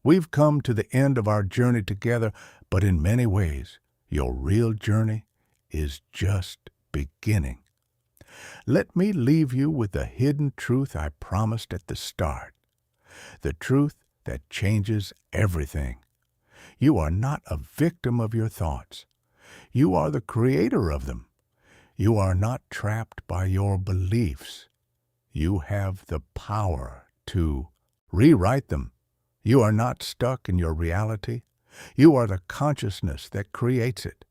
We've come to the end of our journey together, but in many ways, your real journey is just beginning. Let me leave you with the hidden truth I promised at the start. The truth that changes everything. You are not a victim of your thoughts. You are the creator of them. You are not trapped by your beliefs. You have the power to rewrite them. You are not stuck in your reality. You are the consciousness that creates it.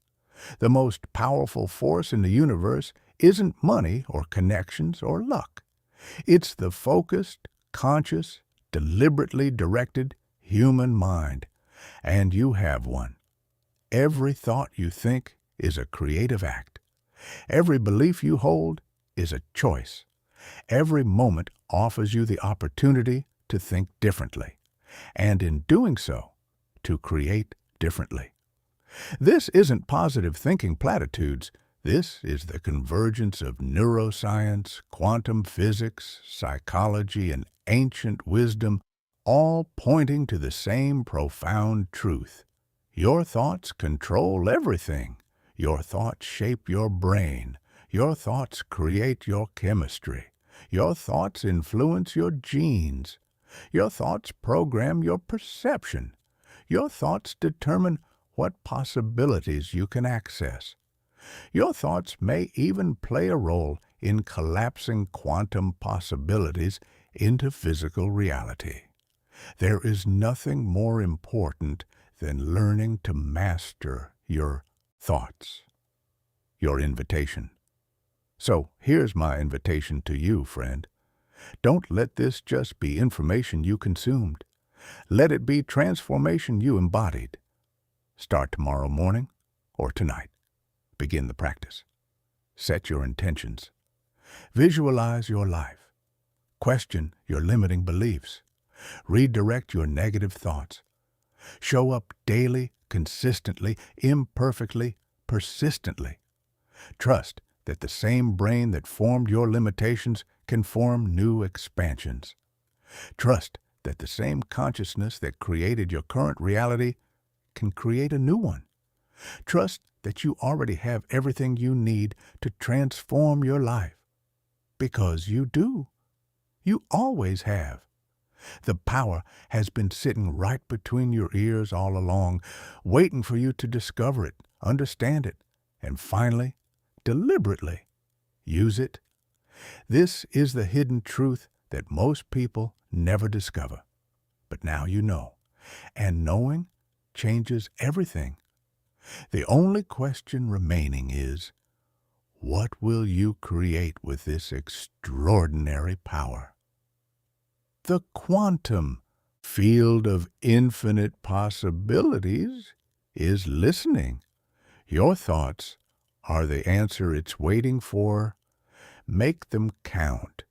The most powerful force in the universe isn't money or connections or luck. It's the focused, conscious, deliberately directed human mind. And you have one. Every thought you think is a creative act. Every belief you hold is a choice. Every moment offers you the opportunity to think differently, and in doing so, to create differently. This isn't positive thinking platitudes. This is the convergence of neuroscience, quantum physics, psychology, and ancient wisdom, all pointing to the same profound truth. Your thoughts control everything. Your thoughts shape your brain. Your thoughts create your chemistry. Your thoughts influence your genes. Your thoughts program your perception. Your thoughts determine what possibilities you can access. Your thoughts may even play a role in collapsing quantum possibilities into physical reality. There is nothing more important than learning to master your thoughts. Your invitation. So here's my invitation to you, friend. Don't let this just be information you consumed. Let it be transformation you embodied. Start tomorrow morning or tonight. Begin the practice. Set your intentions. Visualize your life. Question your limiting beliefs. Redirect your negative thoughts. Show up daily, consistently, imperfectly, persistently. Trust that the same brain that formed your limitations can form new expansions. Trust that the same consciousness that created your current reality can create a new one. Trust that you already have everything you need to transform your life. Because you do. You always have. The power has been sitting right between your ears all along, waiting for you to discover it, understand it, and finally, deliberately, use it. This is the hidden truth that most people never discover. But now you know, and knowing changes everything. The only question remaining is, what will you create with this extraordinary power? The quantum field of infinite possibilities is listening. Your thoughts are the answer it's waiting for. Make them count.